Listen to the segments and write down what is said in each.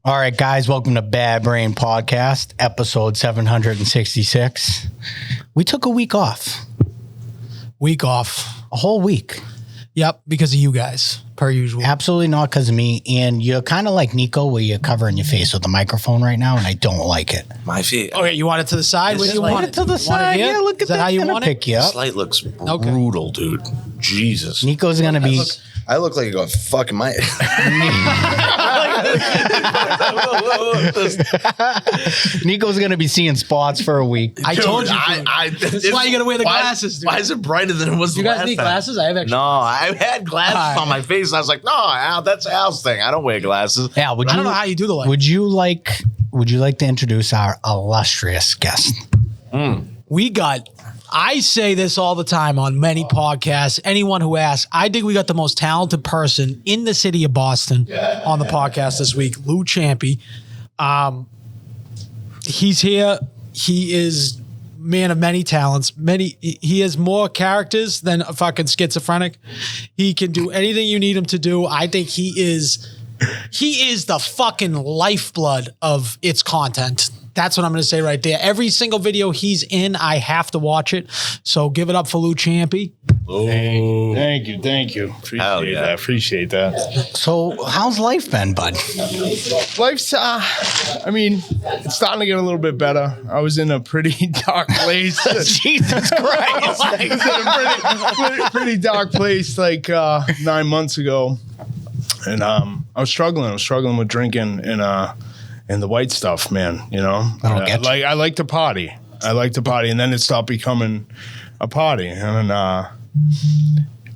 All right, guys, welcome to Bad Brain Podcast, episode 766. We took a week off. A whole week. Yep, because of you guys, per usual. Absolutely not because of me. And you're kind of like Nico, where you're covering your face with the microphone right now, and I don't like it. My feet. Okay, you want it to the side? Where do you want it? To the side. Yeah, look at that. How you want pick you up. This light looks brutal, dude. Jesus. Nico's going to be... I look like I got fucking my... Nico's going to be seeing spots for a week. I told you. That's why you got to wear the glasses, dude. Why is it brighter than it was You the guys last need time? glasses? I have extra. No, I had glasses on my face. And I was like, no, Al, that's Al's thing. I don't wear glasses. Al, I don't know how you do the light. Would you like to introduce our illustrious guest? We got... I say this all the time on many podcasts. Anyone who asks, I think we got the most talented person in the city of Boston on the podcast this week, Lou Ciampi. He's here. He is man of many talents. He has more characters than a fucking schizophrenic. He can do anything you need him to do. I think he is the fucking lifeblood of its content. That's what I'm going to say right there. Every single video he's in, I have to watch it. So give it up for Lou Ciampi. Thank you. Appreciate that. So how's life been, bud? Life's, it's starting to get a little bit better. I was in a pretty dark place. Jesus Christ. I was in a pretty dark place like 9 months ago. And I was struggling with drinking and the white stuff, man, you know. I like to party. And then it stopped becoming a party. And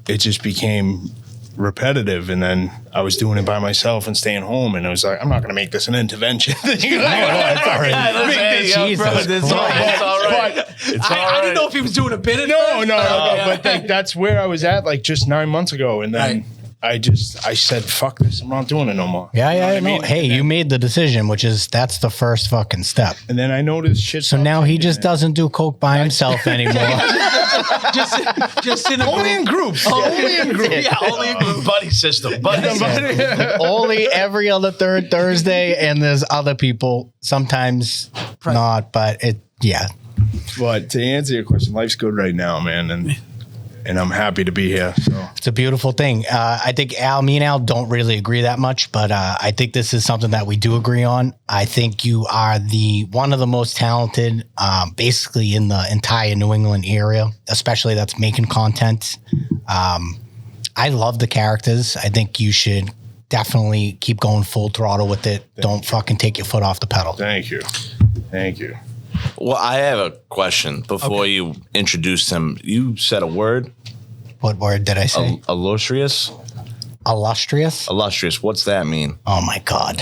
it just became repetitive. And then I was doing it by myself and staying home. And I was like, I'm not going to make this an intervention thing. It's all right. It's all right. I didn't know if he was doing a bit of No. But that's where I was at like just 9 months ago. And then I said, fuck this. I'm not doing it no more. Yeah, I know. Hey, you made the decision, that's the first fucking step. And then I noticed shit. So now he just doesn't do coke by himself anymore. just in a Only in groups. Only in groups. Yeah, only in groups. Buddy system. Only every other third Thursday, and there's other people. Sometimes not, but yeah. But to answer your question, life's good right now, man. And I'm happy to be here. So. It's a beautiful thing. I think me and Al don't really agree that much, but I think this is something that we do agree on. I think you are one of the most talented, basically in the entire New England area, especially that's making content. I love the characters. I think you should definitely keep going full throttle with it. Don't fucking take your foot off the pedal. Thank you. Well, I have a question before you introduced him. You said a word. What word did I say? Illustrious. Illustrious. What's that mean? Oh my God.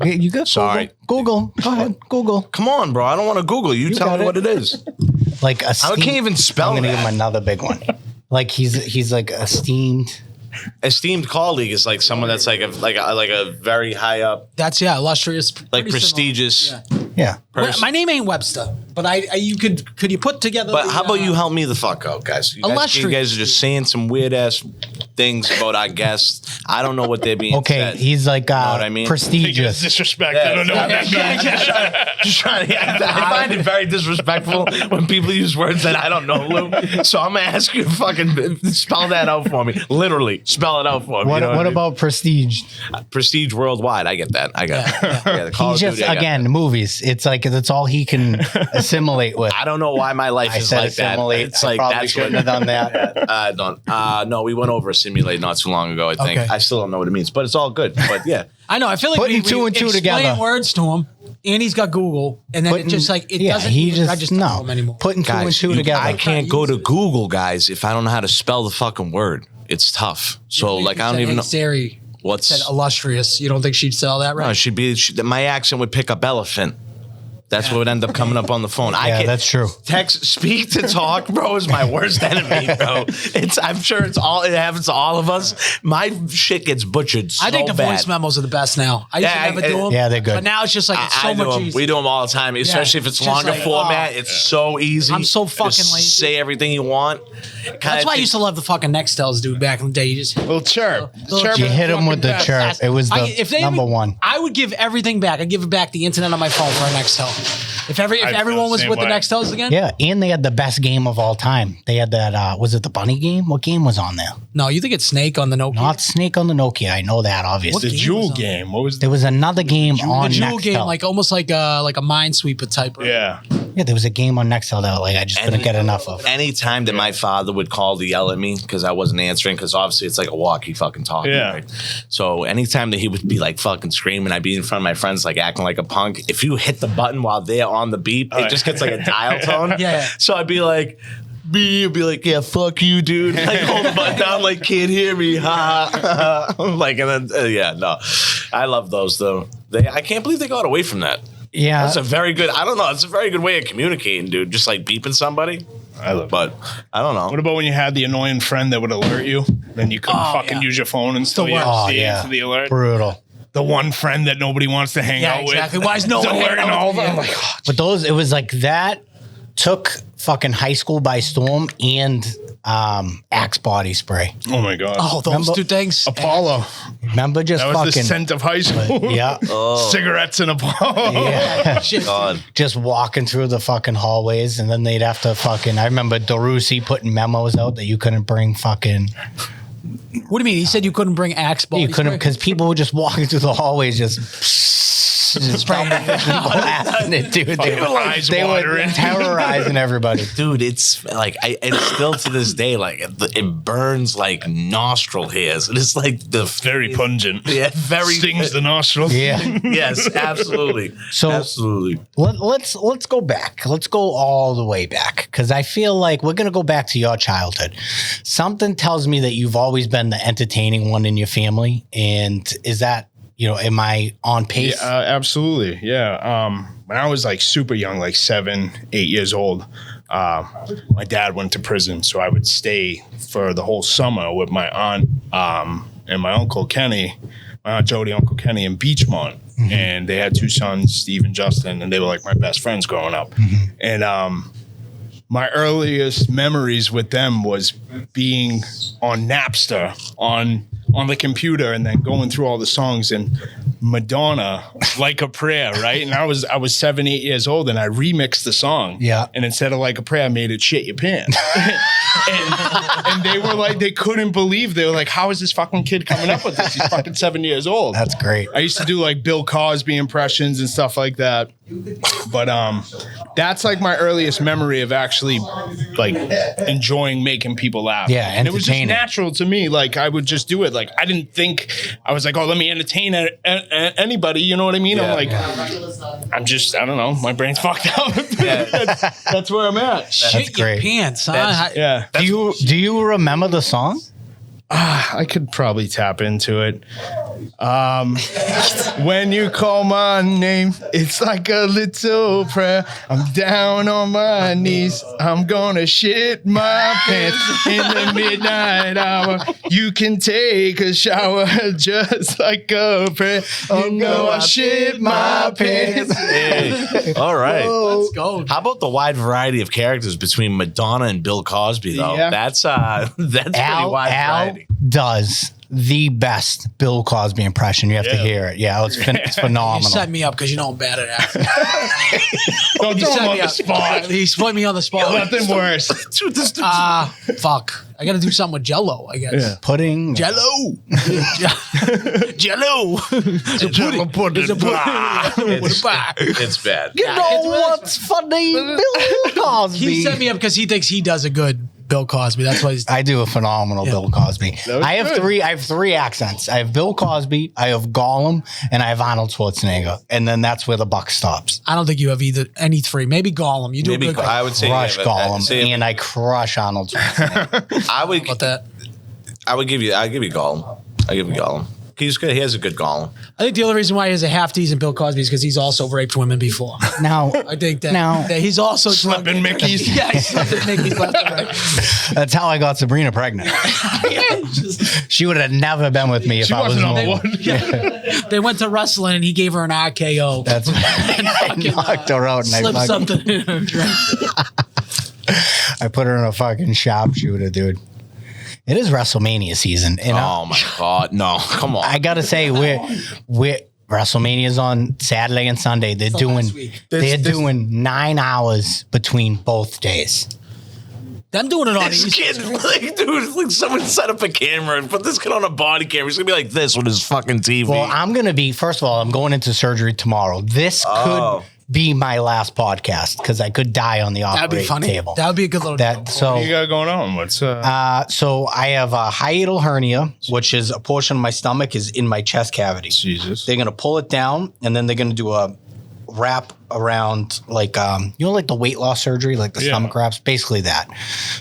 You got Sorry. Google. Go ahead. Google. Come on, bro. I don't want to Google. You tell me what it is. Like I can't even spell I'm gonna that. give him another big one. Like he's like esteemed. Esteemed colleague is like someone that's like a very high up, That's illustrious, like prestigious. Yeah. Well, my name ain't Webster, but could you put together? But how about you help me the fuck out, guys? You guys are just saying some weird ass things about our guests. I don't know what they're being said. He's like you know what I mean? prestigious. Disrespect. I don't know. Just trying to, I find it very disrespectful when people use words that I don't know, Lou. So I'm gonna ask you to fucking spell that out for me. Literally, spell it out for me. What about prestige? Prestige worldwide? I get that. I got that. Yeah, the Call He's of just Duty, again movies. It's like that's all he can assimilate with. I don't know why my life I is said like assimilate. that. It's I like probably that's shouldn't have done that. I don't. No, we went over simulate not too long ago, I think. Okay. I still don't know what it means, but it's all good. But yeah. I know. I feel like Putting two and two explain together. words to him, and he's got Google, and then it just like it doesn't even register to him anymore. Putting two and Guys, two together. I can't go to Google, guys, if I don't know how to spell the fucking word. It's tough. So, like, I don't even know. Siri What's said illustrious. You don't think she'd sell that right? No, my accent would pick up elephant. That's what would end up coming up on the phone. Yeah, that's true. Speak to talk, bro, is my worst enemy, bro. I'm sure it happens to all of us. My shit gets butchered so I think the bad. voice memos are the best now. I used to never do them. Yeah, they're good. But now it's just like it's so much easier. We do them all the time, especially if it's just longer like, format. It's so easy. I'm so fucking Just lazy. say everything you want. That's why I used to love the fucking Nextels, dude. Back in the day, you just Little chirp. Chirp You is hit him fucking with the best. chirp. It was the if they number even- one. I would give everything back. I'd give it back the internet on my phone for a Nextel. If feel everyone the was same with the way. Nextels again, Yeah, and they had the best game of all time. They had that, was it the bunny game? What game was on there? No, you think it's Snake on the Nokia? Not Snake on the Nokia. I know that, obviously. The game Jewel was on? game. What was There was another game on the Jewel Nextel. game, like almost like a Minesweeper type. Right? Yeah. Yeah, there was a game on Nextel that like I just couldn't get enough of. Anytime that my father would call to yell at me because I wasn't answering, because obviously it's like a walkie fucking talkie. Yeah. Right? So anytime that he would be like fucking screaming, I'd be in front of my friends like acting like a punk. If you hit the button while they're on the beep, it just gets like a dial tone. Yeah. So I'd be like, you'd be like, yeah, fuck you, dude. Like hold the button down, like can't hear me, ha. Like and then yeah, no, I love those though. I can't believe they got away from that. Yeah. That's a very good. I don't know. It's a very good way of communicating, dude. Just like beeping somebody. I love it. But I don't know. What about when you had the annoying friend that would alert you? Then you couldn't fucking use your phone and still you had to Oh, see yeah. into the alert. Brutal. The one friend that nobody wants to hang Yeah, out exactly. with. Why is no one hanging alerting out all of with them? you? I'm like, oh, But those, it was like that took fucking high school by storm and Axe body spray. oh my God. Oh, those Remember- two things. Apollo. Remember just That was the fucking. scent of high school. Yeah. Cigarettes and Apollo. Yeah. Shit. God. Just walking through the fucking hallways, and then they'd have to fucking. I remember Darusi putting memos out that you couldn't bring fucking. What do you mean? He said you couldn't bring Axe body You couldn't spray? because people were just walking through the hallways, just blasting it, dude. eyes They were watering. terrorizing everybody. Dude, it's like it's still to this day like it burns like nostril hairs. And it's like the Very pungent. yeah, very Stings the nostrils. Yeah. Yes, absolutely. So- absolutely. Let's go back. Let's go all the way back because I feel like we're gonna go back to your childhood. Something tells me that you've always been the entertaining one in your family, and is that am I on pace? Yeah, absolutely. Yeah. When I was like super young, like 7, 8 years old, my dad went to prison. So I would stay for the whole summer with my aunt and my uncle Kenny, my aunt Jody, Uncle Kenny in Beachmont. And they had 2 sons, Steve and Justin, and they were like my best friends growing up. And my earliest memories with them was being on Napster on the computer and then going through all the songs and Madonna, Like a Prayer, right? And I was 7, 8 years old and I remixed the song. Yeah. And instead of Like a Prayer, I made it Shit Your Pants. and they were like, they couldn't believe, they were like, how is this fucking kid coming up with this? He's fucking 7 years old. That's great. I used to do like Bill Cosby impressions and stuff like that. But that's like my earliest memory of actually like enjoying making people laugh. Yeah, and it was just entertaining. natural to me. Like I would just do it. Like I didn't think I was like, oh, let me entertain anybody. You know what I mean? Yeah. I'm like, I'm just, I don't know. My brain's fucked up. That's where I'm at. Shit your great. pants, huh? Yeah, Do you remember the song? I could probably tap into it. When you call my name, it's like a little prayer. I'm down on my knees. I'm gonna shit my pants in the midnight hour. You can take a shower just like a prayer. Oh no, I shit my pants. Hey, all right. Let's go. How about the wide variety of characters between Madonna and Bill Cosby though? Yeah. That's pretty wide Al variety. does the best Bill Cosby impression. You have to Yeah. hear it. Yeah, it's You phenomenal. set me up because you know I'm bad at that. Don't He throw him set on me the up. spot. He put me on the spot. Nothing worse. Dude, this dude's Fuck. I got to do something with Jello, I guess. Yeah. Pudding. Jello. Jello. Pudding. it's bad. You know what's funny? Bill Cosby. He set me up because he thinks he does a good Bill Cosby. That's why he's. I do a phenomenal Bill Cosby. was I have good. three. I have three accents. I have Bill Cosby, I have Gollum, and I have Arnold Schwarzenegger. And then that's where the buck stops. I don't think you have any three. Maybe Gollum. You do Maybe a good. I would say Crush yeah, but I'd Gollum, say- and I crush Arnold Schwarzenegger. I would. about that. I'll give you Gollum. I give you Gollum. He's good. He has a good Gollum. I think the only reason why he has a half decent Bill Cosby is because he's also raped women before. Now, I think that, Now- that he's also Slipping drunk. Mickeys. Yeah, he's slipping Mickey's left and right. that's how I got Sabrina pregnant. She would have never been with me if She I was wasn't on normal. one. They went to wrestling and he gave her an RKO. That's I knocked her out and Slipped I something in her drink. put her in a fucking sharpshooter, dude. It is WrestleMania season, and Oh my God! No, come on. I gotta say, we're WrestleMania's on Saturday and Sunday. They're doing last week. they're doing 9 hours between both days. Them doing it on This Eastern. kid, like, dude, it's like someone set up a camera and put this kid on a body camera. He's gonna be like this with his fucking TV. Well, I'm gonna be first of all, I'm going into surgery tomorrow. This could be my last podcast because I could die on the That'd be operating funny. table. That would be a good little. That so. What you got going on? What's So I have a hiatal hernia, which is a portion of my stomach is in my chest cavity. Jesus? They're gonna pull it down, and then they're gonna do a wrap around like like the weight loss surgery, like the stomach wraps, basically that.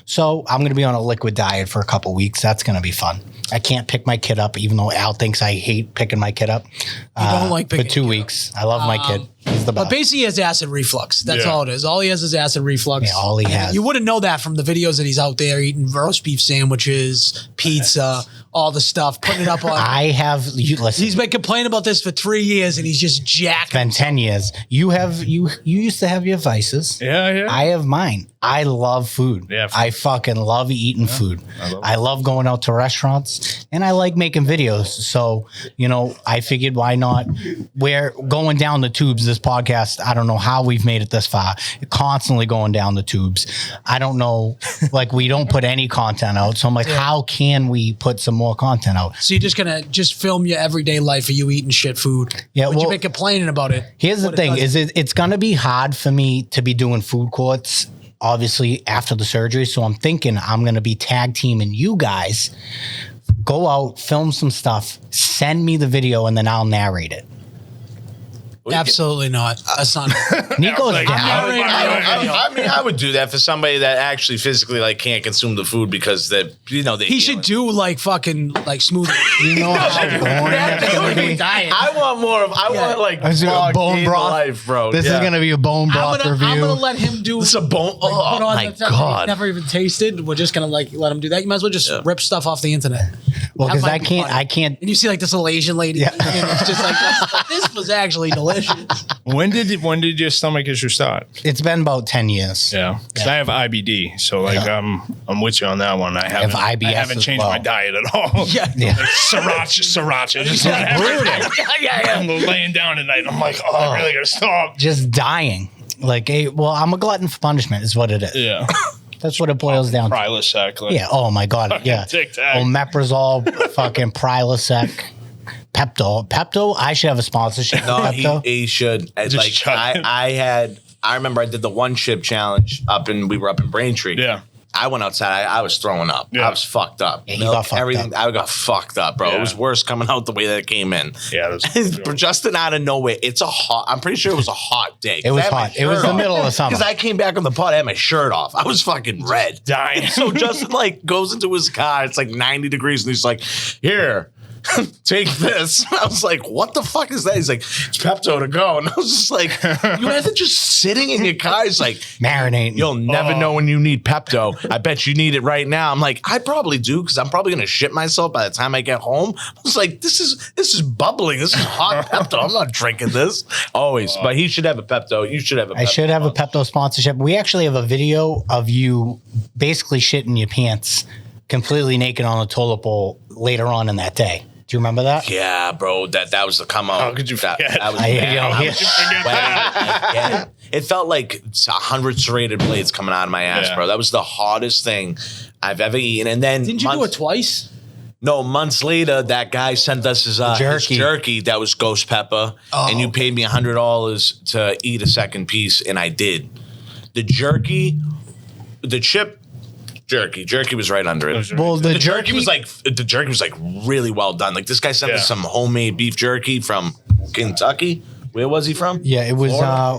So I'm gonna be on a liquid diet for a couple weeks. That's gonna be fun. I can't pick my kid up, even though Al thinks I hate picking my kid up. You don't like for picking 2 your kid weeks. I love my kid. He's the But best. basically, he has acid reflux. That's Yeah. all it is. All he has is acid reflux. Yeah, all he And has. You wouldn't know that from the videos that he's out there eating roast beef sandwiches, pizza, all the stuff, putting it up on. I have you listen. He's been complaining about this for 3 years, and he's just jacked. been 10 years. You used to have your vices. Yeah. I have mine. I love food. Yeah. I fucking love eating food. I love going out to restaurants and I like making videos. So, I figured why not? We're going down the tubes. This podcast, I don't know how we've made it this far. Constantly going down the tubes. I don't know. Like, we don't put any content out. So I'm like, how can we put some more content out? So you're just gonna film your everyday life of you eating shit food. Yeah, But well- you've been complaining about it. Here's the What it thing: does- it's going to be hard for me to be doing food courts, obviously after the surgery. So I'm thinking I'm going to be tag teaming you guys. Go out, film some stuff, send me the video, and then I'll narrate it. Absolutely not. That's not. Nico's like, down. I mean, I would do that for somebody that actually physically can't consume the food because they He should do like fucking like smoothie. You know how boring that's going to be. I want more of. I want like This is a vlog bone day in the broth. life, bro. This is going to be a bone broth I'm review. gonna let him do. This is a bone. Like, Oh put on my the stuff that God. he's never even tasted. We're just gonna let him do that. You might as well just rip stuff off the internet. Well, That because might I be can't. funny. I can't. And you see like this little Asian lady, and it's just like this was actually delicious. When did your stomach issue start? It's been about 10 years. Yeah, because I have IBD, so I'm with you on that one. I have haven't IBS as changed well. my diet at all. Yeah. Yeah. Sriracha, just I'm laying down at night. I'm like, I really gotta stop. Just dying. Like, I'm a glutton for punishment, is what it is. Yeah, That's what it boils down to. Prilosec. Like, Yeah. Oh my God. Yeah. Tic Tac. Omeprazole, fucking Prilosec, Pepto. I should have a sponsorship. No, for Pepto. he should. Like shut it. I remember I did the one chip challenge we were up in Braintree. Yeah. I went outside. I was throwing up. Yeah. I was fucked up. Yeah, he got fucked everything. up. I got fucked up, bro. Yeah. It was worse coming out the way that it came in. Yeah, But Justin out of nowhere. I'm pretty sure it was a hot day. It was hot. It was the middle of summer. Because I came back on the pod, I had my shirt off. I was fucking red. dying. So Justin goes into his car. It's like 90 degrees, and he's like, "Here, take this." I was like, "What the fuck is that?" He's like, "It's Pepto to go." And I was just like, "You guys are just sitting in your car." He's like, Marinating. "You'll never know when you need Pepto. I bet you need it right now." I'm like, "I probably do because I'm probably gonna shit myself by the time I get home." I was like, "This is bubbling. This is hot Pepto. I'm not drinking this." Always, but he should have a Pepto. You should have a Pepto. I should have a Pepto sponsorship. We actually have a video of you basically shitting your pants completely naked on a toilet bowl later on in that day. Do you remember that? Yeah, bro. That was the come out. How could you forget? That was I- bad. yo, How yeah. could you forget that? Yeah. It felt like 100 serrated blades coming out of my ass, Yeah. bro. That was the hardest thing I've ever eaten. And then Didn't you do it twice? No, months later, that guy sent us his jerky that was ghost pepper, and you paid me $100 to eat a second piece, and I did. The jerky, the chip Jerky. Jerky was right under it. Well, the jerky was like really well done. Like this guy sent us some homemade beef jerky from Kentucky. Where was he from? Yeah, it was.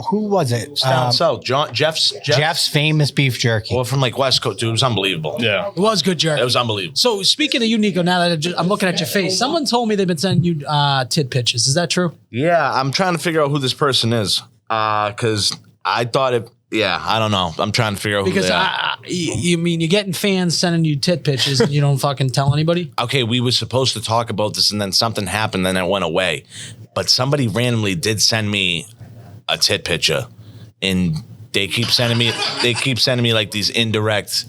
Who was it? Down south. Jeff's famous beef jerky. Well, from like West Coast, dude. It was unbelievable. Yeah, It was good jerky. It was unbelievable. So speaking of you, Nico, now that I'm looking at your face, someone told me they've been sending you tit pictures. Is that true? Yeah, I'm trying to figure out who this person is. Because I thought it. Yeah, I don't know. I'm trying to figure out who they are. You mean you're getting fans sending you tit pictures and you don't fucking tell anybody? Okay, we were supposed to talk about this, and then something happened, and then it went away. But somebody randomly did send me a tit picture, and they keep sending me like these indirect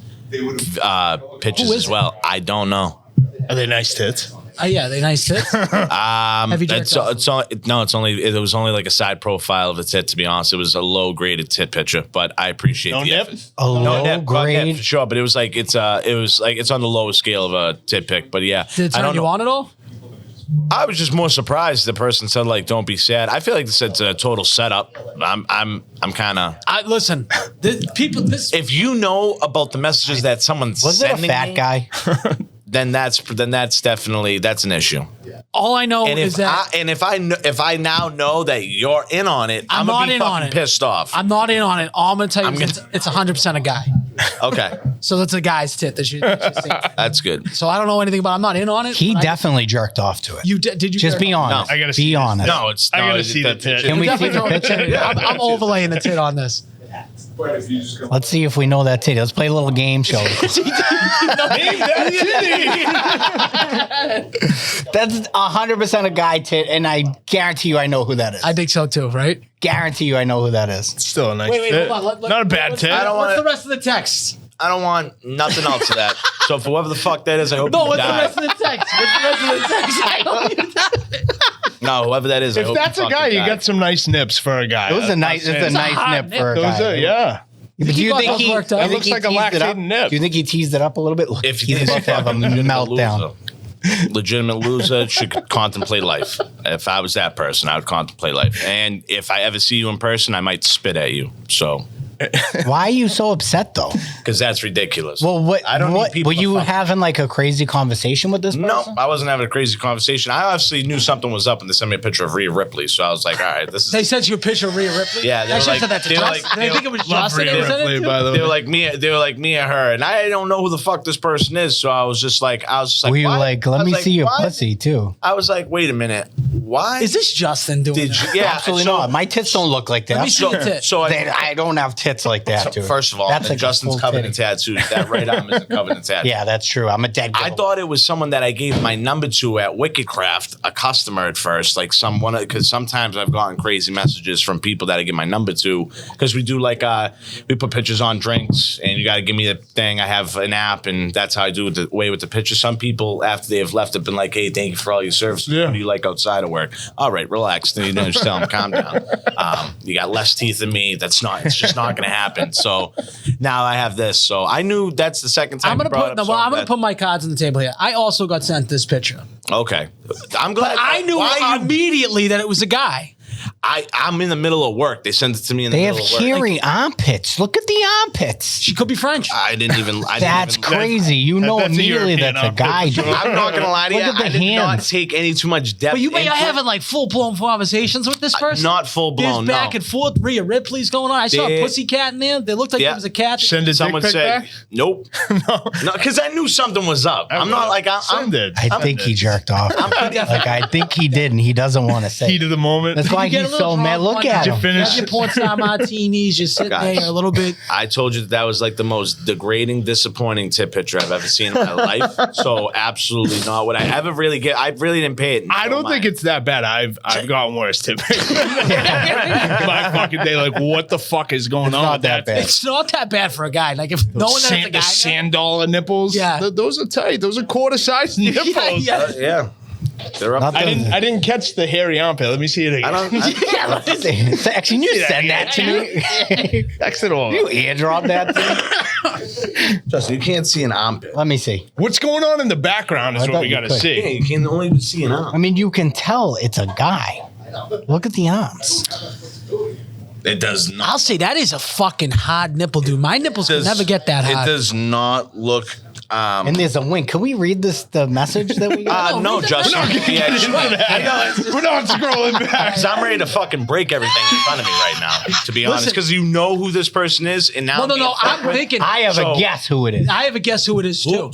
pictures as well. I don't know. are they nice tits? Yeah, they nice tits. Have you jerked off? It was only like a side profile of the tit. To be honest, it was a low graded tit picture, but I appreciate No the nip? effort. A low grade. For sure, but it was like it's on the lowest scale of a tit pic. But yeah, Did it I turn don't you know. on at all? I was just more surprised. The person said like, "Don't be sad." I feel like it's a total setup. I'm kind of. Listen, this If you know about the messages that someone's Was it a sending fat me, guy? then that's definitely an issue. all I know And is that if I now know that you're in on it, I'm I'm not gonna be in on fucking it. pissed off. I'm not in on it. All I'm gonna tell you I'm is it's 100% a guy. Okay, So that's a guy's tit that you see. that's good. So I don't know anything about. I'm not in on it. He but definitely jerked off to it. You did you Just jerk be off? honest. I gotta see Be this. honest. No, it's I gotta no, see the tit. Can we see Definitely the throwing picture? tit in. I'm overlaying the tit on this. Let's see if we know that titty. Let's play a little game show. That's 100% a guy tit, and I guarantee you I know who that is. I think so too, right? Guarantee you I know who that is. Still a nice Wait, tit. hold on. Not a bad tit. I don't What's wanna- the rest of the text? I don't want nothing else of that. So for whoever the fuck that is, I hope No, you what's the die. rest of the text? What's the rest of the text? I know No, whoever that is, I If hope that's you a guy, fucking you die. got some nice nips for a guy. It was a nice hot nip nip. for a Those guy. are, yeah. But do you got think those he? worked out? do you It think looks he like a teased it up? lactating nip. Do you think he teased it up a little bit? Look, If he's about to have a meltdown. Legitimate loser should contemplate life. If I was that person, I would contemplate life. And if I ever see you in person, I might spit at you. So, Why are you so upset though? because that's ridiculous. Well, what? I don't need what people were to you fuck- having like a crazy conversation with this person? No, I wasn't having a crazy conversation. I obviously knew something was up, and they sent me a picture of Rhea Ripley. So I was like, all right, this is. They sent you a picture of Rhea Ripley? Yeah, they I were should have like- said that to they were Justin. like- I think it was Love Justin. Rhea they sent it Ripley, to? by the way. They were like me and her, and I don't know who the fuck this person is. So I was just like, Were you why? like, I let was me like, see your why? pussy too? I was like, wait a minute, why? Is this Justin doing Did that? you? Yeah, Absolutely so- not. My tits don't look like that. Let me see your tit. So I don't have tits like that, dude. first of all, that's like a Justin's full covenant titty. tattoo. That right arm is a covenant tattoo. Yeah, that's true. I'm a dead. I girl. thought it was someone that I gave my number to at Wickedcraft, a customer at first, like someone, because sometimes I've gotten crazy messages from people that I give my number to, because we do like, we put pictures on drinks, and you got to give me the thing. I have an app, and that's how I do it away with the pictures. Some people, after they have left, have been like, hey, thank you for all your services. Yeah. What do you like outside of work? All right, relax. Then you just tell them, calm down. You got less teeth than me. It's just not going to happen. So now I have this. So I knew that's the second time. I'm gonna you brought put it no, up, well, so I'm gonna that- put my cards on the table here. I also got sent this picture. Okay, I'm glad. I knew Why you? immediately that it was a guy. I'm in the middle of work. They sent it to me in the They have middle of work. hairy armpits. Look at the armpits. She could be French. I didn't even. That's crazy. You know that's a immediately European that's a guy. armpit for sure. I'm not gonna lie to you. Look at the I did not hands. take any too much depth. But you may into are it. having like full blown conversations with this person. Not full blown. There's back no. and forth. Rhea Ripley's going on. I saw a There- pussycat in there. They looked like Yeah. there was a cat. Send a Someone dick pic said, back? "Nope, no," because I knew something was up. I'm not like I'm. Send it. I think he jerked off. Like I think he did, and he doesn't want to say. Heat of the moment. That's why You get he's a little so mad. drunk Look one at night. Did you him. finish? You have your porn star martinis. You're sitting Guys. there a little bit. I told you that was like the most degrading, disappointing tip picture I've ever seen in my life. So absolutely not. Would I ever really get? I really didn't pay it. I don't think it's that bad. I've gotten worse tip pics. My fucking day, like, what the fuck is going on? not with that bad. It's not that bad for a guy. Like if no one that's a The guy. sand dollar nipples. Yeah. Those are tight. Those are quarter size nipples. yeah. Yeah, they're up. Not there. I didn't catch the hairy armpit. Let me see it again. I don't. Actually, you send that to me. Text it all. You airdrop that to me. Justin, you can't see an armpit. Let me see. What's going on in the background is I what thought we you got to could. Yeah, see. you can only see an arm. I mean, you can tell it's a guy. Look at the arms. It does not. I'll say that is a fucking hard nipple, dude. My nipples can never get that hard. It does not look. And there's a wink. Can we read the message that we got? No, Justin. We're not scrolling back. Because I'm ready to fucking break everything in front of me right now, to be honest. Because you know who this person is, and now No. I'm thinking. I have a guess who it is. I have a guess who it is too.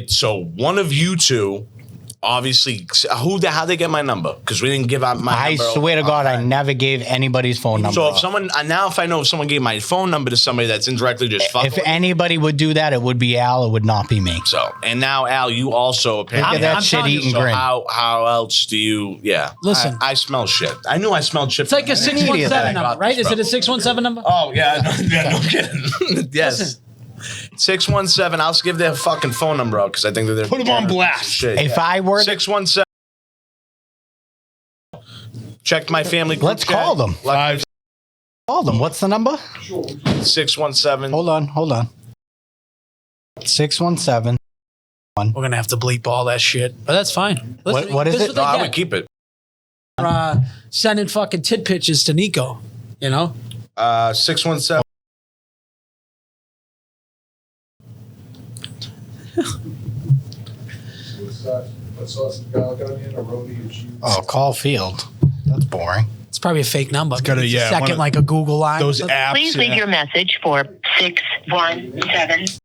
So one of you two, obviously, how they get my number? Because we didn't give out my I number. swear to God, I never gave anybody's phone number. So if someone if I know if someone gave my phone number to somebody that's indirectly just fucking. If anybody would do that, it would be Al. It would not be me. So and now Al, you also apparently Look at that shit-eating so grin. How else do you? Yeah, Listen. I smell shit. I knew I smelled shit. It's like a 617 number, right? Is it a 617 number? Oh yeah, no kidding. Yes. Listen. 617. I'll give their fucking phone number out because I think that they're Put them on blast. Shit. If I were 617. Checked my family. Let's call them. Call them. What's the number? 617. Hold on. 617. We're gonna have to bleep all that shit, but that's fine. Listen, What is this it? they I get. would keep it. Sending fucking tit pictures to Nico. You know. 617. What sauce and garlic onion, a roti and cheese? Oh, call Field. That's boring. It's probably a fake number. gotta- It's a yeah, second, one of like a Google line. Those apps. Please leave your message for 617.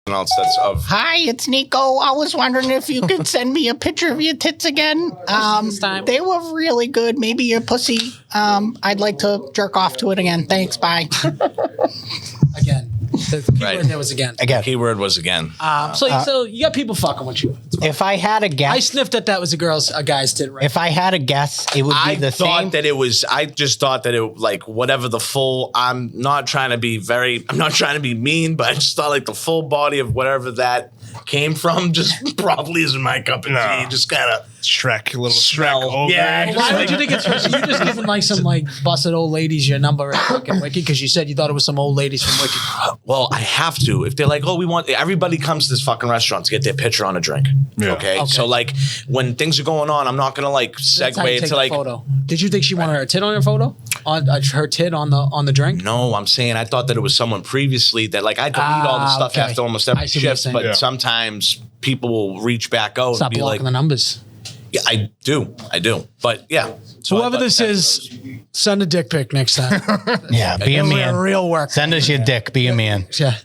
Else that's of. Hi, it's Nico. I was wondering if you could send me a picture of your tits again. time. They were really good. Maybe your pussy. I'd like to jerk off to it again. Thanks. Bye. Again. The keyword Right. there was again. Again, Keyword was again. So you got people fucking with you. if I had a I guess, sniffed at that was a guy's tit, right? if I had a guess, it would be I the thought same. that it was. I just thought that it like whatever the full. I'm not trying to be mean, but I just thought like the full body of whatever that came from just probably isn't my cup of tea. Just kind of Shrek, a little Smell. Shrek over Yeah, it. Why would you think it's you just giving like some like busted old ladies your number at fucking Wiki because you said you thought it was some old ladies from Wiki. Well, I have to. If they're like, oh, we want everybody comes to this fucking restaurant to get their picture on a drink. Yeah. Okay. So like when things are going on, I'm not gonna like That's how you segue take into a like. photo. Did you think she wanted her tit on your photo? On her tit on the drink? No, I'm saying I thought that it was someone previously that like I delete all the stuff okay. after almost I every see what you're shift, saying. but Yeah. sometimes people will reach back out Stop and be blocking like, the numbers. yeah, I do, but yeah. So I Whoever thought this that is, send a dick pic next time. Yeah, be a man. Real work. Send us your dick. Be a man. Yeah.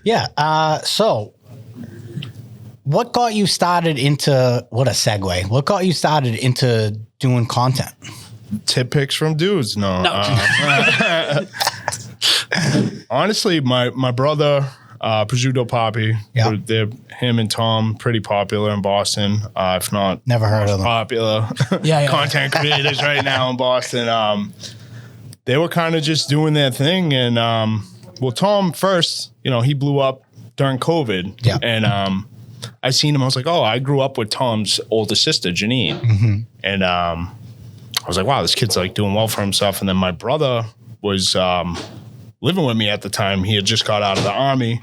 Yeah. So, what got you started into what a segue? What got you started into doing content? Tit pics from dudes. No. Honestly, my brother, Prosciutto Poppy, Yeah. him and Tom, pretty popular in Boston. If not, Never heard of them. popular Yeah. content creators right now in Boston. They were kind of just doing their thing, and well, Tom first, he blew up during COVID, Yeah. and I seen him. I was like, oh, I grew up with Tom's older sister, Janine, and I was like, wow, this kid's like doing well for himself. And then my brother was living with me at the time. He had just got out of the army,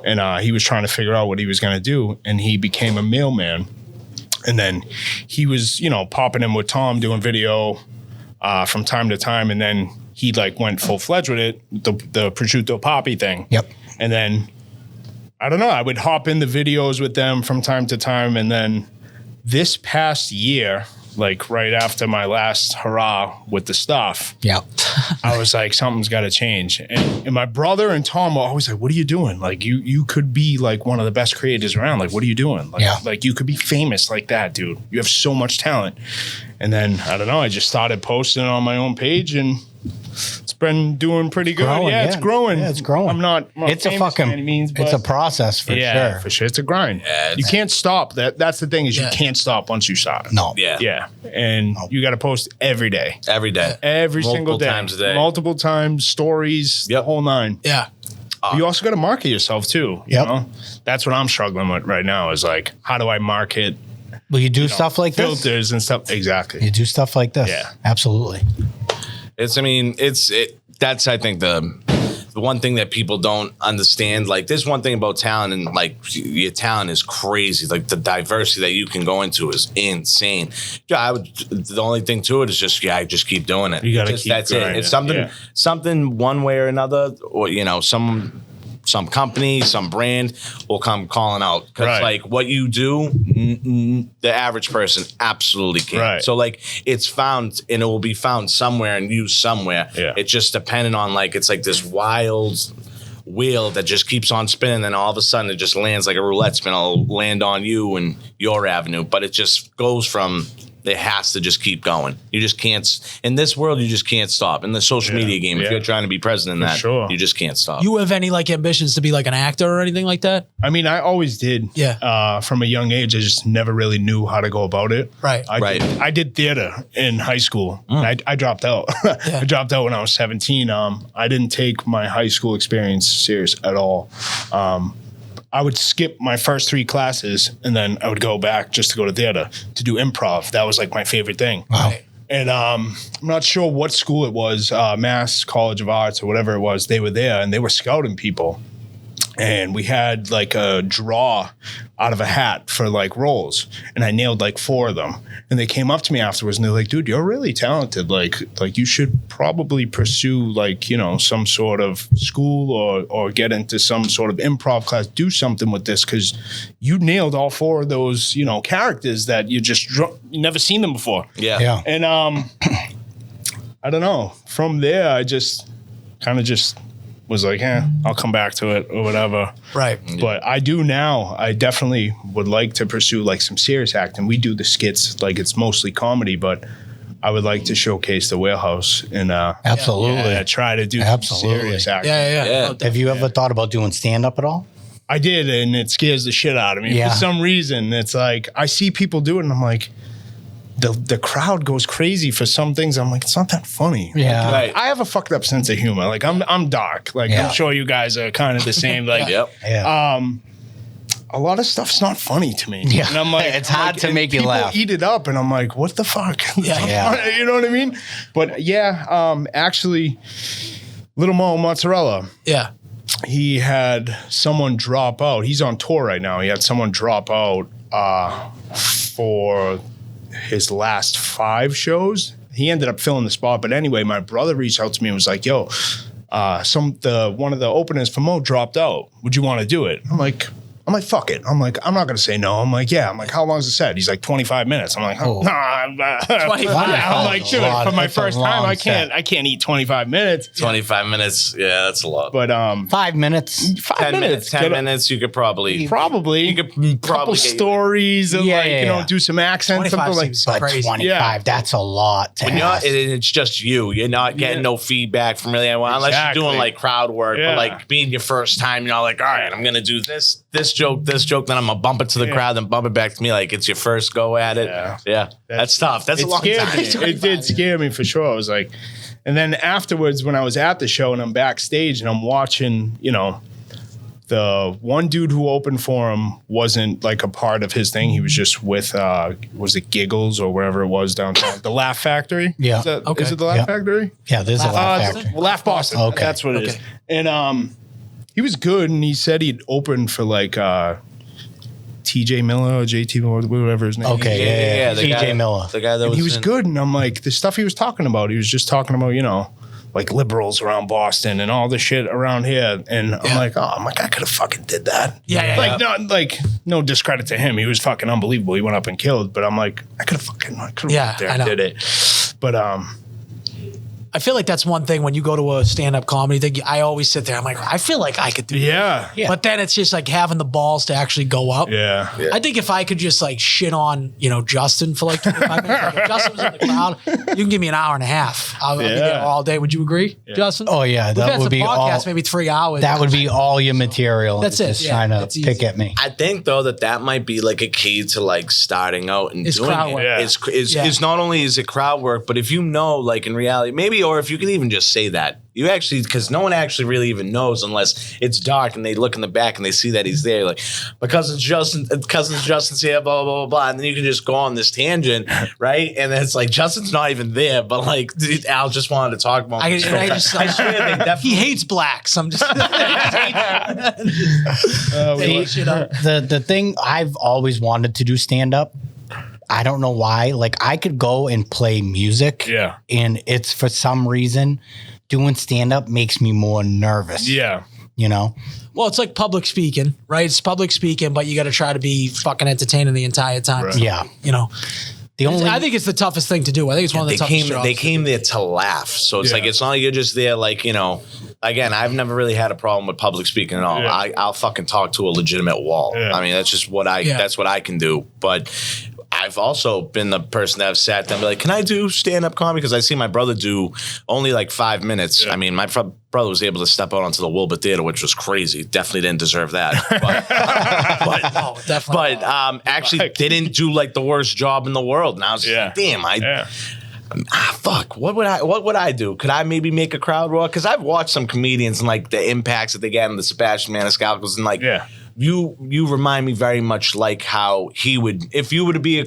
and he was trying to figure out what he was going to do, and he became a mailman. And then he was, popping in with Tom doing video from time to time, and then he like went full fledged with it, the Prosciutto Poppy thing. Yep. And then I don't know, I would hop in the videos with them from time to time, and then this past year, like right after my last hurrah with the stuff, Yep. I was like, something's got to change. And my brother and Tom were always like, what are you doing? Like, you could be like one of the best creators around. Like, what are you doing? Like, Yeah. like you could be famous like that, dude. You have so much talent. And then, I don't know, I just started posting on my own page, and it's been doing pretty good. Growing, It's yeah. growing. Yeah, it's growing. I'm not It's a famous by fucking. any means, It's a but process for yeah, sure. for sure. It's a grind. Yeah, You can't stop. That's the thing is Yeah. you can't stop once you start. No. Yeah. Yeah. And you got to post every day. Every day. Every Multiple single day. times a day. Multiple times, stories, the Yep. whole nine. Yeah. You also got to market yourself too. You Yep. know? That's what I'm struggling with right now is like, how do I market Will you do stuff like this? filters and stuff? Exactly. You do stuff like this. Yeah. Absolutely. That's I think the one thing that people don't understand, like there's one thing about talent, and like your talent is crazy. Like the diversity that you can go into is insane. Yeah, the only thing to it is just just keep doing it. You gotta keep that's grinding. it. It's something one way or another, or some company, some brand will come calling out because like what you do, the average person absolutely can't. Right. So like it's found and it will be found somewhere and used somewhere. Yeah. It's just dependent on like it's like this wild wheel that just keeps on spinning, and all of a sudden it just lands like a roulette spin. It'll land on you and your avenue, but it just goes from. It has to just keep going. You just can't. In this world, you just can't stop. In the social media game, if you're trying to be president in that, you just can't stop. You have any like ambitions to be like an actor or anything like that? I mean, I always did. Yeah. From a young age, I just never really knew how to go about it. Right. I did theater in high school. I dropped out. I dropped out when I was 17. I didn't take my high school experience serious at all. I would skip my first 3 classes and then I would go back just to go to theater to do improv. That was like my favorite thing. Wow. And I'm not sure what school it was, Mass College of Arts or whatever it was. They were there and they were scouting people. And we had like a draw out of a hat for like roles. And I nailed like 4 of them. And they came up to me afterwards and they're like, dude, you're really talented. Like you should probably pursue like, some sort of school or get into some sort of improv class, do something with this. Cause you nailed all 4 of those, characters that you never seen them before. Yeah. And I don't know. From there, I just kind of was like, I'll come back to it or whatever. Right. But I do now. I definitely would like to pursue like some serious acting. We do the skits, like it's mostly comedy, but I would like to showcase the Warehouse and absolutely try to do some serious acting. Yeah. Have you ever thought about doing stand up at all? I did, and it scares the shit out of me. Yeah. For some reason, it's like I see people do it, and I'm like, the crowd goes crazy for some things. I'm like, it's not that funny. Yeah. Right. I have a fucked up sense of humor. Like I'm dark. Like I'm sure you guys are kind of the same. Like a lot of stuff's not funny to me. Yeah. And I'm like, it's hard to make you laugh. People eat it up, and I'm like, what the fuck? Yeah. You know what I mean? But actually, Little Mo Mozzarella. Yeah. He had someone drop out. He's on tour right now. He had someone drop out for his last 5 shows. He ended up filling the spot. But anyway, my brother reached out to me and was like, yo, one of the openers for Mo dropped out. Would you want to do it? I'm like, fuck it. I'm like, I'm not going to say no. I'm like, yeah. I'm like, how long is the set? He's like, 25 minutes. I'm like, nah. 25. I'm like, dude, for my first time, I can't eat 25 minutes. 25 minutes. Yeah, that's a lot. But 5 minutes. 10 minutes. 10 minutes. You could probably. You could probably couple stories and do some accents, something like. seems But crazy. 25, that's a lot. When it's just you. You're not getting no feedback from really anyone unless you're doing like crowd work. Yeah. But like being your first time, you're like, all right, I'm gonna do this joke, then I'm gonna bump it to the crowd, then bump it back to me. Like it's your first go at it. Yeah. That's tough. That's a long time. It did scare me for sure. I was like, and then afterwards, when I was at the show and I'm backstage and I'm watching, the one dude who opened for him wasn't like a part of his thing. He was just with, was it Giggles or wherever it was downtown? The Laugh Factory? Yeah. Is it the Laugh Factory? Yeah, there's a Laugh Factory. Laugh Boston. Okay. That's what it is. And he was good, and he said he'd opened for like TJ Miller or JT or whatever his name is. Okay, yeah. TJ Miller. The guy that And was he was good, and I'm like, the stuff he was talking about, he was just talking about, like liberals around Boston and all the shit around here. And I'm like, I could have fucking did that. No discredit to him. He was fucking unbelievable. He went up and killed. But I'm like, I could have went there and did it. But I feel like that's one thing when you go to a stand-up comedy thing. I always sit there. I'm like, I feel like I could do that. Yeah. But then it's just like having the balls to actually go up. Yeah. I think if I could just like shit on, Justin for like 25 minutes, like if Justin was in the crowd, you can give me an hour and a half. I'll be there all day. Would you agree, Justin? Oh yeah, We've had that would some be all. podcasts, maybe 3 hours. That would be all your material. That's it. Just trying to it's pick easy. at me. I think though that might be like a key to like starting out and It's doing crowd it. work. Yeah. It's not only is it crowd work, but if like in reality, maybe, or if you can even just say that You actually, because no one actually really even knows unless it's dark and they look in the back and they see that he's there. Like, my cousin's Justin's here, blah, blah, blah, blah. And then you can just go on this tangent, right? And then it's like, Justin's not even there, but like, dude, Al just wanted to talk about him. I swear they definitely. He hates blacks. I'm just. The thing I've always wanted to do stand up. I don't know why. Like, I could go and play music. Yeah. And it's for some reason doing stand up makes me more nervous. Yeah. You know? Well, it's like public speaking, right? It's public speaking, but you got to try to be fucking entertaining the entire time. Right. Yeah. You know? I think it's the toughest thing to do. I think it's one of the toughest jobs. They came there to laugh. So it's like, it's not like you're just there like, you know, again, I've never really had a problem with public speaking at all. Yeah. I'll fucking talk to a legitimate wall. Yeah. I mean, that's just what that's what I can do. But I've also been the person that have sat down and be like, can I do stand-up comedy? Because I see my brother do only like 5 minutes. Yeah. I mean, my brother was able to step out onto the Wilbur Theater, which was crazy. Definitely didn't deserve that. But actually didn't do like the worst job in the world. And I was like, damn, fuck, what would I do? Could I maybe make a crowd roar? Because I've watched some comedians and like the impacts that they get in the Sebastian Maniscalcos and like you remind me very much like how he would, if you were to be a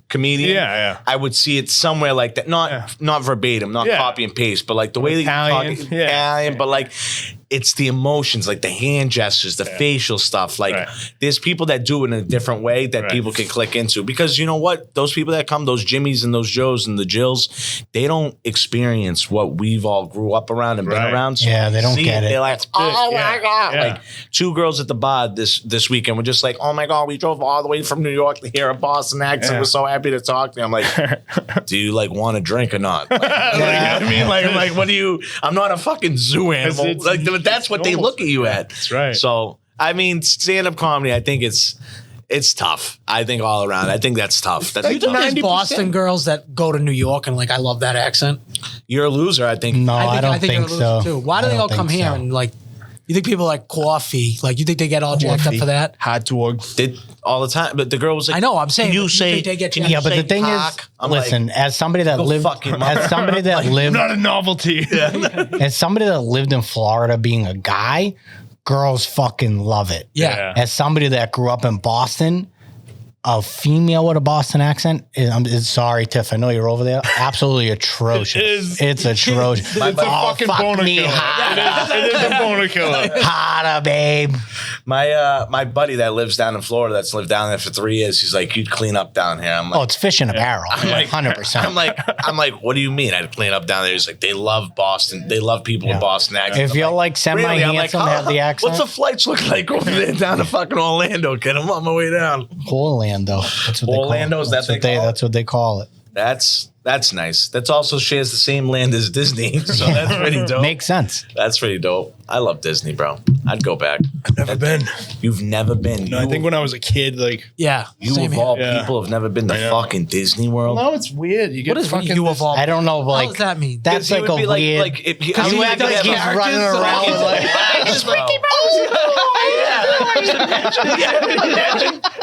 comedian, I would see it somewhere like that. Not verbatim, not copy and paste, but like the way that you talk Italian, but like it's the emotions, like the hand gestures, the facial stuff. Like there's people that do it in a different way that people can click into. Because you know what? Those people that come, those Jimmys and those Joes and the Jills, they don't experience what we've all grew up around and been around. So they don't get it. They're like, oh my God. Like 2 girls at the bar this weekend were just like, oh my God, we drove all the way from New York to hear a Boston accent. We're so happy to talk to you. I'm like, do you like want a drink or not? Like, you know what I mean? Like, what do you, I'm not a fucking zoo animal. Like, that's what they look at you at. That's right. So, I mean, stand-up comedy, I think it's tough. I think all around. I think that's tough. That's you think there's Boston girls that go to New York and like, I love that accent? You're a loser, I think. No, I don't think so. Too. Why do they all come here and like, you think people like coffee? Like, you think they get all jacked up for that? Hot dog. All the time. But the girl was like, I know, I'm saying. You say, they get yeah, but the thing is, listen, as somebody that lived, not a novelty. As somebody that lived in Florida being a guy, girls fucking love it. Yeah. As somebody that grew up in Boston, a female with a Boston accent is sorry, Tiff. I know you're over there. Absolutely atrocious. It's atrocious. It's a fucking boner killer. It is a boner killer. Hotter, babe. My buddy that lives down in Florida, that's lived down there for 3 years, he's like, you'd clean up down here. I'm like, it's fish in a barrel. I'm like, 100%. I'm like, what do you mean I'd clean up down there? He's like, they love Boston. They love people with Boston accents. If you're like semi-handsome, have the accent. What's the flights look like over there down to fucking Orlando, kid? I'm on my way down. Orlando. That's what Orlando, is that that's what they call it. That's nice. That's also shares the same land as Disney, so that's pretty dope. Makes sense. That's pretty dope. I love Disney, bro. I'd go back. I've never been. You've never been. No, I think when I was a kid, like you of all people have never been to fucking Disney World. No, it's weird. You get what is fucking you of all? I don't know. Like, what does that mean? That's like a weird. Like if you act like he's running around with like.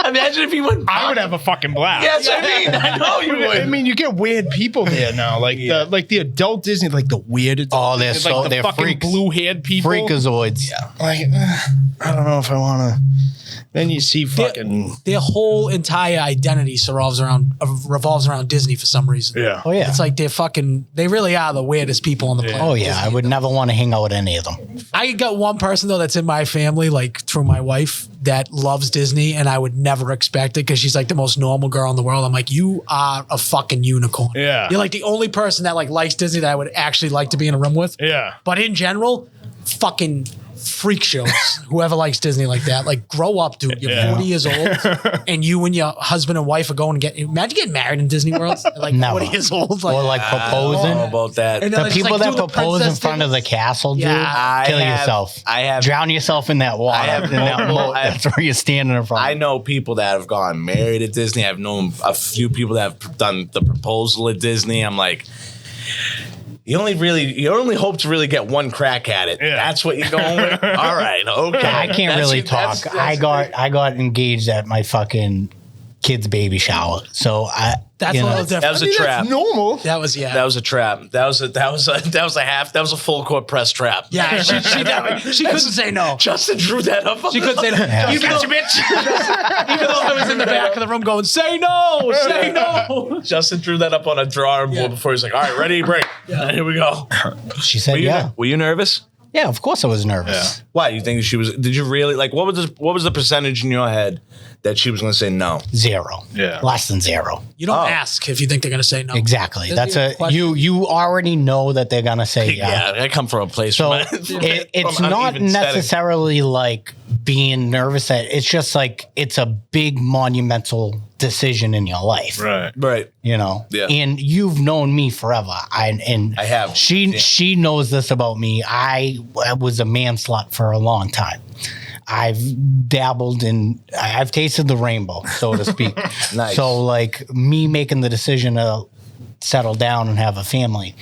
Imagine if you went. I would have a fucking blast. Yes, I mean, I know you would. I mean, you get weird people there now, like the adult Disney, like the weird. Oh, they're like so the they're fucking freaks. blue-haired people. Freakazoids. Yeah. Like, I don't know if I want to. Then you see fucking their whole entire identity revolves around Disney for some reason. Yeah. Oh yeah. It's like they really are the weirdest people on the planet. Oh yeah. I would never want to hang out with any of them. I got one person though that's in my family, like through my wife, that loves Disney, and I would never expect it because she's like the most normal girl in the world. I'm like, you are a fucking unicorn. Yeah. You're like the only person that like likes Disney that I would actually like to be in a room with. Yeah. But in general, fucking freak shows. Whoever likes Disney like that, like grow up, dude. You're 40 years old, and you and your husband and wife are going to imagine getting married in Disney World at like 40 years old. Or like proposing. I don't know about that. And The people that propose in front of the castle, dude, kill yourself. Drown yourself in that water. That's where you're standing in front. I know people that have gone married at Disney. I've known a few people that have done the proposal at Disney. I'm like, you only hope to really get one crack at it. Yeah. That's what you're going with? All right, okay. I can't really talk. I got engaged at my fucking kid's baby shower. So That's a little different. That was a trap. That's normal. That was That was a trap. That was a full court press trap. Yeah, she couldn't say no. Justin drew that up. She couldn't say no. Yeah. Even though I was in the back of the room going, say no, say no. Justin drew that up on a drawing board before he's like, all right, ready, break. Yeah. Here we go. She said, yeah. Were you nervous? Yeah, of course I was nervous. Why? You think she was? Did you really like? What was the percentage in your head that she was going to say no? 0. Yeah. Less than 0. You don't ask if you think they're going to say no. Exactly. That's That's a question. you already know that they're gonna say yeah. Yeah, I come from a place. So where it's from not uneven setting. necessarily like being nervous. That it's just like it's a big monumental decision in your life. Right. You know, Yeah. and you've known me forever. I have. She knows this about me. I was a man slut for a long time. I've dabbled in. I've tasted the rainbow, so to speak. Nice. So, like me making the decision to settle down and have a family,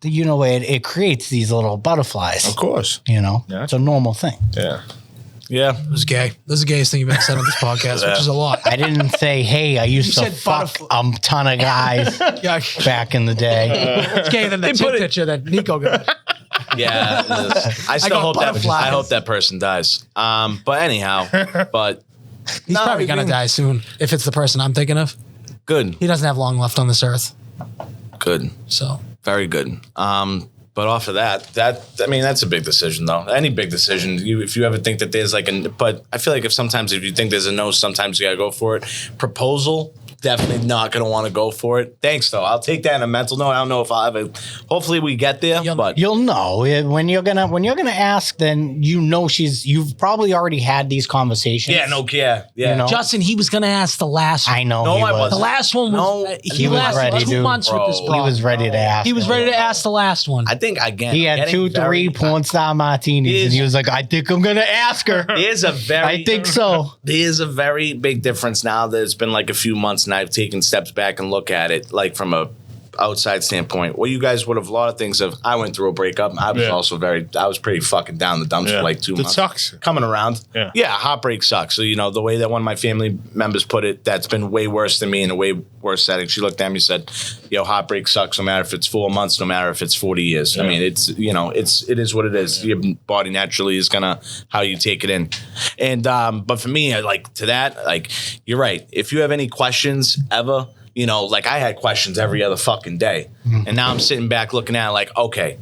you know, it creates these little butterflies. Of course. You know, Yeah. it's a normal thing. Yeah. Yeah. It was gay. This is the gayest thing you've ever said on this podcast, which is a lot. I didn't say, hey, I used to said fuck butterfly. a ton of guys Yeah, back in the day. it's gayer than the put tit it- picture that Nico got. Yeah. I still got hope that. butterflies. I hope that person dies. But anyhow, but He's No, probably I going to mean- die soon if it's the person I'm thinking of. good. He doesn't have long left on this earth. Good. So Very good. But off of that's a big decision though. Any big decision, if you ever think that there's like but I feel like if you think there's a no, sometimes you gotta go for it. Proposal, definitely not gonna want to go for it. Thanks though. I'll take that in a mental note. I don't know if I'll have it. Hopefully we get there, but You'll know when you're gonna ask. Then you know you've probably already had these conversations. yeah. You know? Justin, he was going to ask the last one. I know. No, he I was. The last one was, No, he was lasted ready, 2 dude. months with this Bro. He bro. was ready to ask. He was ready to ask the last one. I think again He had getting 3 porn star martinis, and he was like, "I think I'm gonna ask her." There's a very I think so. There's a very big difference now that it's been like a few months and I've taken steps back and look at it like from a outside standpoint. Well, you guys would have a lot of things. I went through a breakup. I was pretty fucking down the dumps for like 2 months. It sucks. Coming around. Yeah. Heartbreak sucks. So, you know, the way that one of my family members put it, that's been way worse than me in a way worse setting. She looked at me and said, yo, heartbreak sucks no matter if it's 4 months, no matter if it's 40 years. Yeah. I mean, it is what it is. Your body naturally is gonna how you take it in. And but for me, you're right. If you have any questions ever, you know, like I had questions every other fucking day. And now I'm sitting back looking at it like, okay,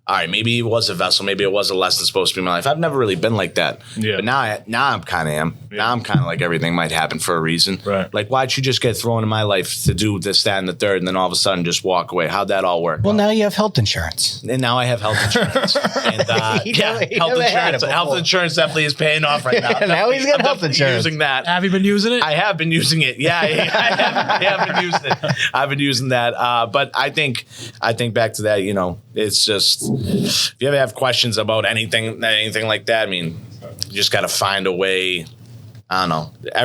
all right, maybe it was a vessel, maybe it was a lesson supposed to be in my life. I've never really been like that. Yeah. But now I'm kind of am. Yeah. Now I'm kind of like everything might happen for a reason. Right. Like, why'd you just get thrown in my life to do this, that, and the third, and then all of a sudden just walk away? How'd that all work? Well, now you have health insurance. And now I have health insurance. And He yeah, never- he health never had insurance. it Health before. insurance definitely is paying off right now. Now he's got I'm health definitely insurance. Using that. Have you been using it? I have been using it. Yeah, I have been using it. I've been using that. But I think back to that. You know, it's just if you ever have questions about anything like that, I mean, you just got to find a way. I don't know. I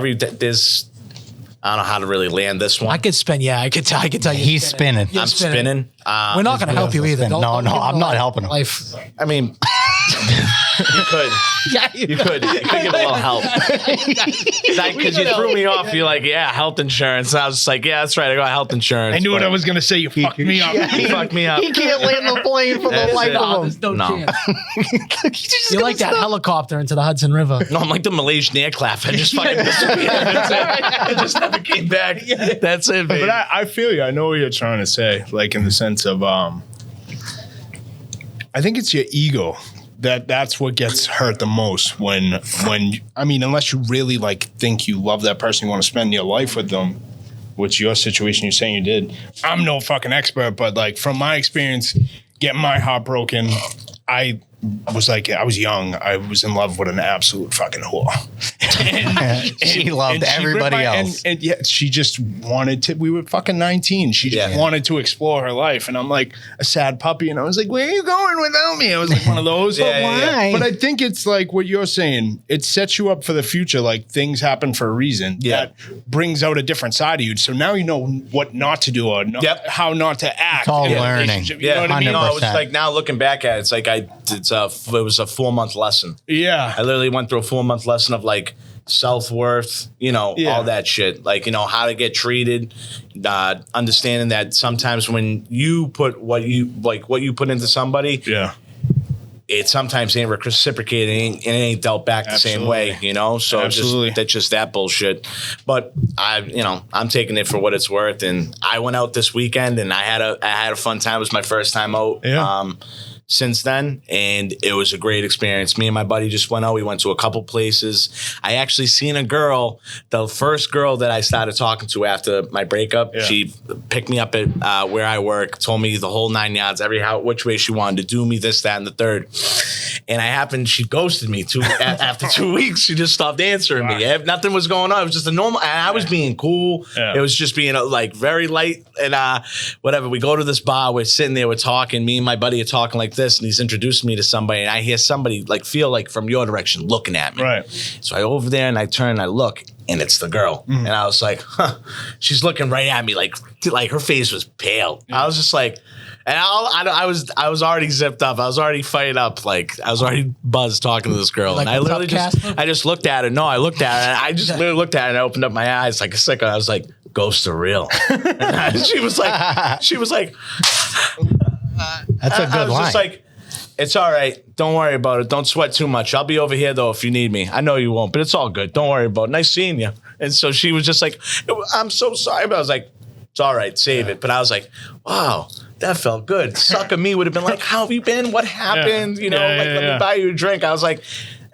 don't know how to really land this one. I could tell you. He's spinning. You're I'm spinning. We're not going to help you either. spin. No, Don't give I'm him not life. helping him. Life. I mean, you could. Yeah, You could give a little help. Because you threw me off. You're like, yeah, health insurance. I was just like, yeah, that's right. I got health insurance. I knew what but I was gonna say. You fucked me up. You fucked me up. He can't land the plane for the That's life it. of him. There's no No. chance. You're like that helicopter into the Hudson River. No, I'm like the Malaysian aircraft. I just fucking disappeared. That's it. I just never came back. That's it, baby. But I feel you. I know what you're trying to say. Like in the sense of, I think it's your ego that's what gets hurt the most when I mean, unless you really like think you love that person, you want to spend your life with them, which your situation you're saying you did. I'm no fucking expert, but like from my experience, getting my heart broken, I was young. I was in love with an absolute fucking whore. She loved she everybody ripped else. And yeah, she just wanted to. We were fucking 19. She just wanted to explore her life. And I'm like a sad puppy. And I was like, where are you going without me? I was like one of those. Why? But I think it's like what you're saying. It sets you up for the future. Like things happen for a reason. Yeah. That brings out a different side of you. So now you know what not to do or how not to act. It's all in a learning. relationship. You know what I mean? No, it was 100%. like now looking back at it, it's like it was a 4-month lesson. Yeah. I literally went through a 4-month lesson of like self-worth, all that shit. Like, how to get treated, understanding that sometimes when you put what you put into somebody, it sometimes ain't reciprocated and it ain't dealt back the same way, So that's just that bullshit. But I'm taking it for what it's worth. And I went out this weekend and I had a fun time. It was my first time out. Yeah. Since then, and it was a great experience. Me and my buddy just went out. We went to a couple places. I actually seen a girl, the first girl that I started talking to after my breakup. Yeah. She picked me up at where I work, told me the whole 9 yards, which way she wanted to do me, this, that, and the third. And she ghosted me after 2 weeks. She just stopped answering me. Nothing was going on. It was just a normal, and I was being cool. Yeah. It was just being very light and whatever. We go to this bar. We're sitting there. We're talking. Me and my buddy are talking like this, and he's introducing me to somebody, and I hear somebody feel like from your direction looking at me. Right. So I go over there and I turn and I look, and it's the girl. Mm. And I was like, she's looking right at me like her face was pale. Yeah. I was just like, and I was already zipped up. I was already fired up. Like I was already buzzed talking to this girl. And I literally I just looked at her. No, I looked at her. And I just literally looked at her and I opened up my eyes like a sicko. I was like, ghosts are real. And she was like, that's a good line. Just like, it's all right. Don't worry about it. Don't sweat too much. I'll be over here, though, if you need me. I know you won't, but it's all good. Don't worry about it. Nice seeing you. And so she was just like, I'm so sorry. But I was like, it's all right. Save it. But I was like, wow, that felt good. Sucker me would have been like, how have you been? What happened? Let me buy you a drink. I was like,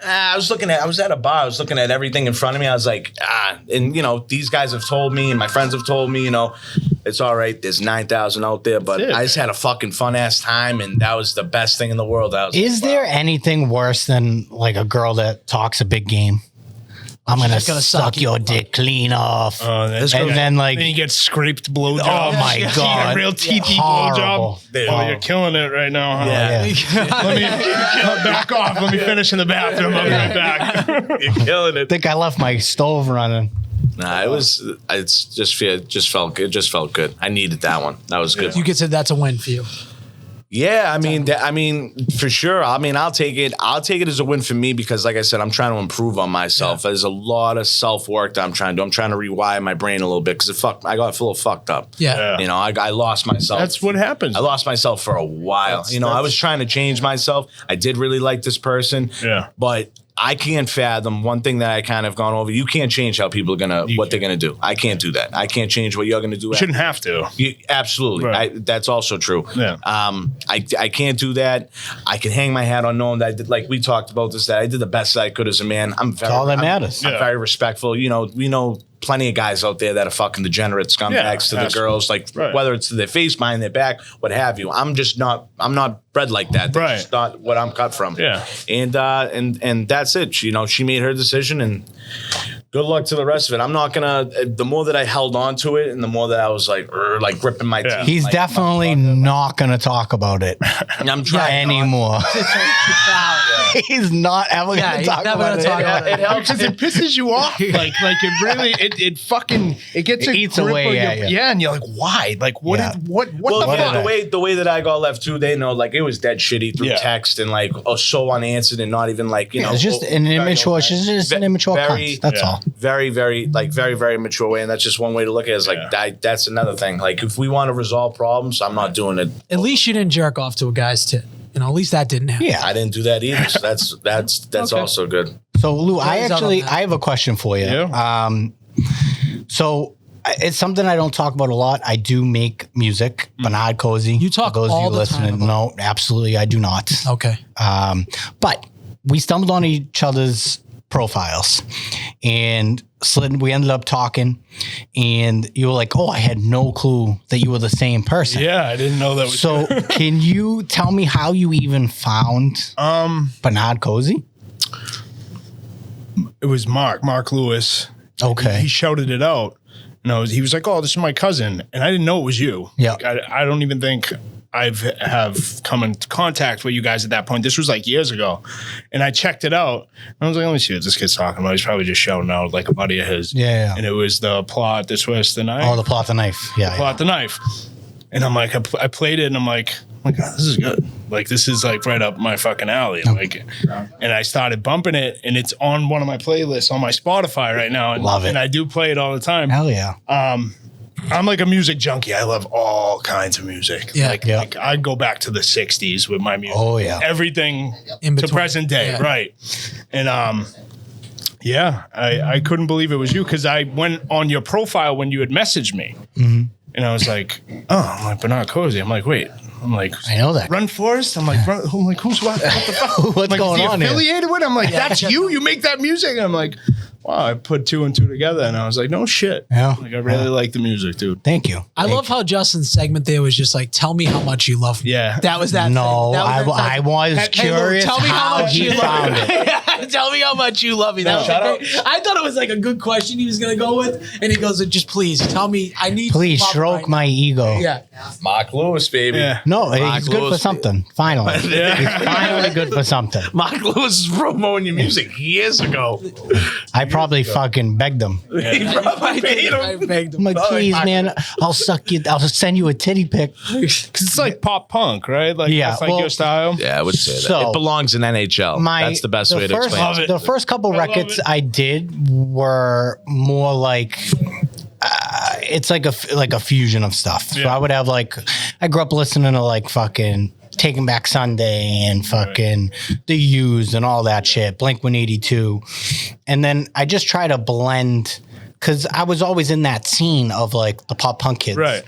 I was at a bar. I was looking at everything in front of me. I was like, and these guys have told me and my friends have told me, it's all right. There's 9,000 out there, but I just had a fucking fun ass time, and that was the best thing in the world. Is there anything worse than like a girl that talks a big game? I'm gonna suck your dick clean off, and then you get scraped blowjob. Oh my god, a real TT blowjob. Oh, you're killing it right now. Huh? Yeah. Let me back off. Let me finish in the bathroom. I'll be right back. You're killing it. I think I left my stove running. Nah, it just felt good. It just felt good. I needed that one. That was good. You could say that's a win for you. Yeah, I mean, for sure. I mean, I'll take it. I'll take it as a win for me because, like I said, I'm trying to improve on myself. Yeah. There's a lot of self work that I'm trying to do. I'm trying to rewire my brain a little bit because I got a little fucked up. Yeah. I lost myself. That's what happens. I lost myself for a while. I was trying to change myself. I did really like this person. Yeah. But I can't fathom one thing that I kind of gone over. You can't change how people are what they're gonna do. I can't do that. I can't change what you're gonna do. You shouldn't have to. Absolutely. Right. That's also true. Yeah. I can't do that. I can hang my hat on knowing that I did, like we talked about this, that I did the best that I could as a man. That's all that matters. I'm very respectful. We know plenty of guys out there that are fucking degenerate scumbags to the girls, whether it's to their face, behind their back, what have you. I'm not bred like that. That's just not what I'm cut from. Yeah. And that's it. She made her decision, and good luck to the rest of it. I'm not gonna. The more that I held on to it, and the more that I was like gripping my teeth. He's definitely not gonna talk about it. I'm trying anymore. He's not ever gonna talk about it. It helps because it pisses you off. Like it really it gets it eats away at you. Yeah, and you're like, why? Like what? Yeah. What? The way that I got left too, they know like it was dead shitty through text and so unanswered and not even like it's just an immature. She's just an immature cunt. That's all. Very, very very, very mature way, and that's just one way to look at it. It's like that's another thing. Like if we want to resolve problems, I'm not doing it. At least you didn't jerk off to a guy's tit. At least that didn't happen. Yeah, I didn't do that either. So that's okay. Also good. So Lou, I have a question for you. Yeah. So it's something I don't talk about a lot. I do make music. Bernard Cozy. You talk all the time about No, absolutely, I do not. Okay. But we stumbled on each other's profiles, and we ended up talking, and you were like, "Oh, I had no clue that you were the same person." Yeah, I didn't know that was so. Can you tell me how you even found Bernard Cozy? It was Mark Lewis. Okay, he shouted it out. No, he was like, "Oh, this is my cousin," and I didn't know it was you. Yeah, like, I don't even think have come into contact with you guys at that point. This was like years ago, and I checked it out. And I was like, "Let me see what this kid's talking about." He's probably just shouting out like a buddy of his. Yeah. And it was the plot, the twist, the knife. Oh, the plot, the knife. Yeah, the plot, the knife. And I'm like, I played it, and I'm like, my God, this is good. Like, this is like right up my fucking alley. Like, and I started bumping it, and it's on one of my playlists on my Spotify right now. And, Love it. And I do play it all the time. Hell yeah. I'm like a music junkie. I love all kinds of music. Yeah. Like I go back to the 60s with my music. Oh, yeah. Everything In to between. present day. Yeah. Right. And I couldn't believe it was you because I went on your profile when you had messaged me. Mm-hmm. And I was like, oh, I'm like Bernard Cozy. I'm like, wait. I'm like, I know that. Run Forest. I'm like, who's what the fuck? What's like, going is he on here? affiliated with? I'm like, that's you. You make that music. And I'm like, wow. I put 2 and 2 together, and I was like, no shit. Yeah. Like I really like the music, dude. Thank you. I love how Justin's segment there was just like, tell me how much you love me. Yeah. That was that. No, thing. That was I was Hey, curious tell me how much he you found love it. me. Tell me how much you love me. That was shout out. great. I thought it was like a good question he was gonna go with, and he goes, "Just please tell me. I need. Please some love stroke right my ego. now." Yeah. Mark Lewis, baby. Yeah. No, Mark he's good for Lewis. something. Finally. He's finally good for something. Mark Lewis was promoting your music years ago. I probably fucking begged him. He probably paid him. I begged I'm him. like, please, man, I'll suck you. I'll send you a titty pic. Because it's like pop punk, right? Like, Yeah, that's like well- your style. Yeah, I would say that. So, it belongs in NHL. That's the best way to first, explain it. The first couple I love records it. I did were more like it's like a fusion of stuff. So Yeah. I would have like I grew up listening to like fucking Taking Back Sunday and fucking The Used and all that shit, Blink-182, and then I just try to blend because I was always in that scene of like the pop punk kids, Right.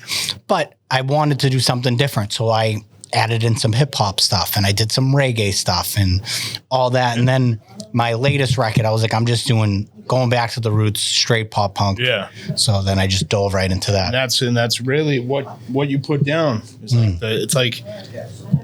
But I wanted to do something different, so I added in some hip hop stuff and I did some reggae stuff and all that. And then my latest record, I was like, I'm just going back to the roots, straight pop punk. Yeah. So then I just dove right into that. And that's really what you put down. It's like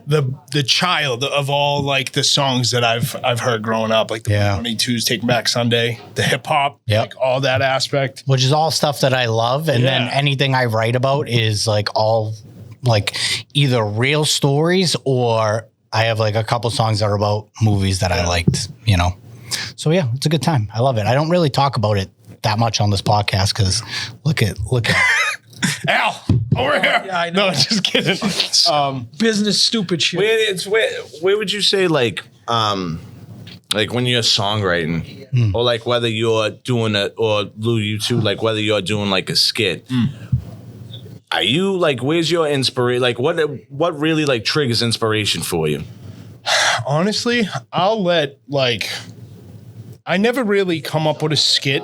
the child of all like the songs that I've heard growing up, like the 22s, Taking Back Sunday, the hip hop, like all that aspect. Which is all stuff that I love. And then anything I write about is like all like either real stories or I have like a couple songs that are about movies that I liked, you know. So yeah, it's a good time. I love it. I don't really talk about it that much on this podcast because look at Al, over here. Yeah, I know. No, just kidding. Business stupid shit. Where would you say like when you're songwriting or like whether you're doing it or Lou, you too, like whether you're doing like a skit, are you like, where's your inspiration? Like what really like triggers inspiration for you? Honestly, I'll let I never really come up with a skit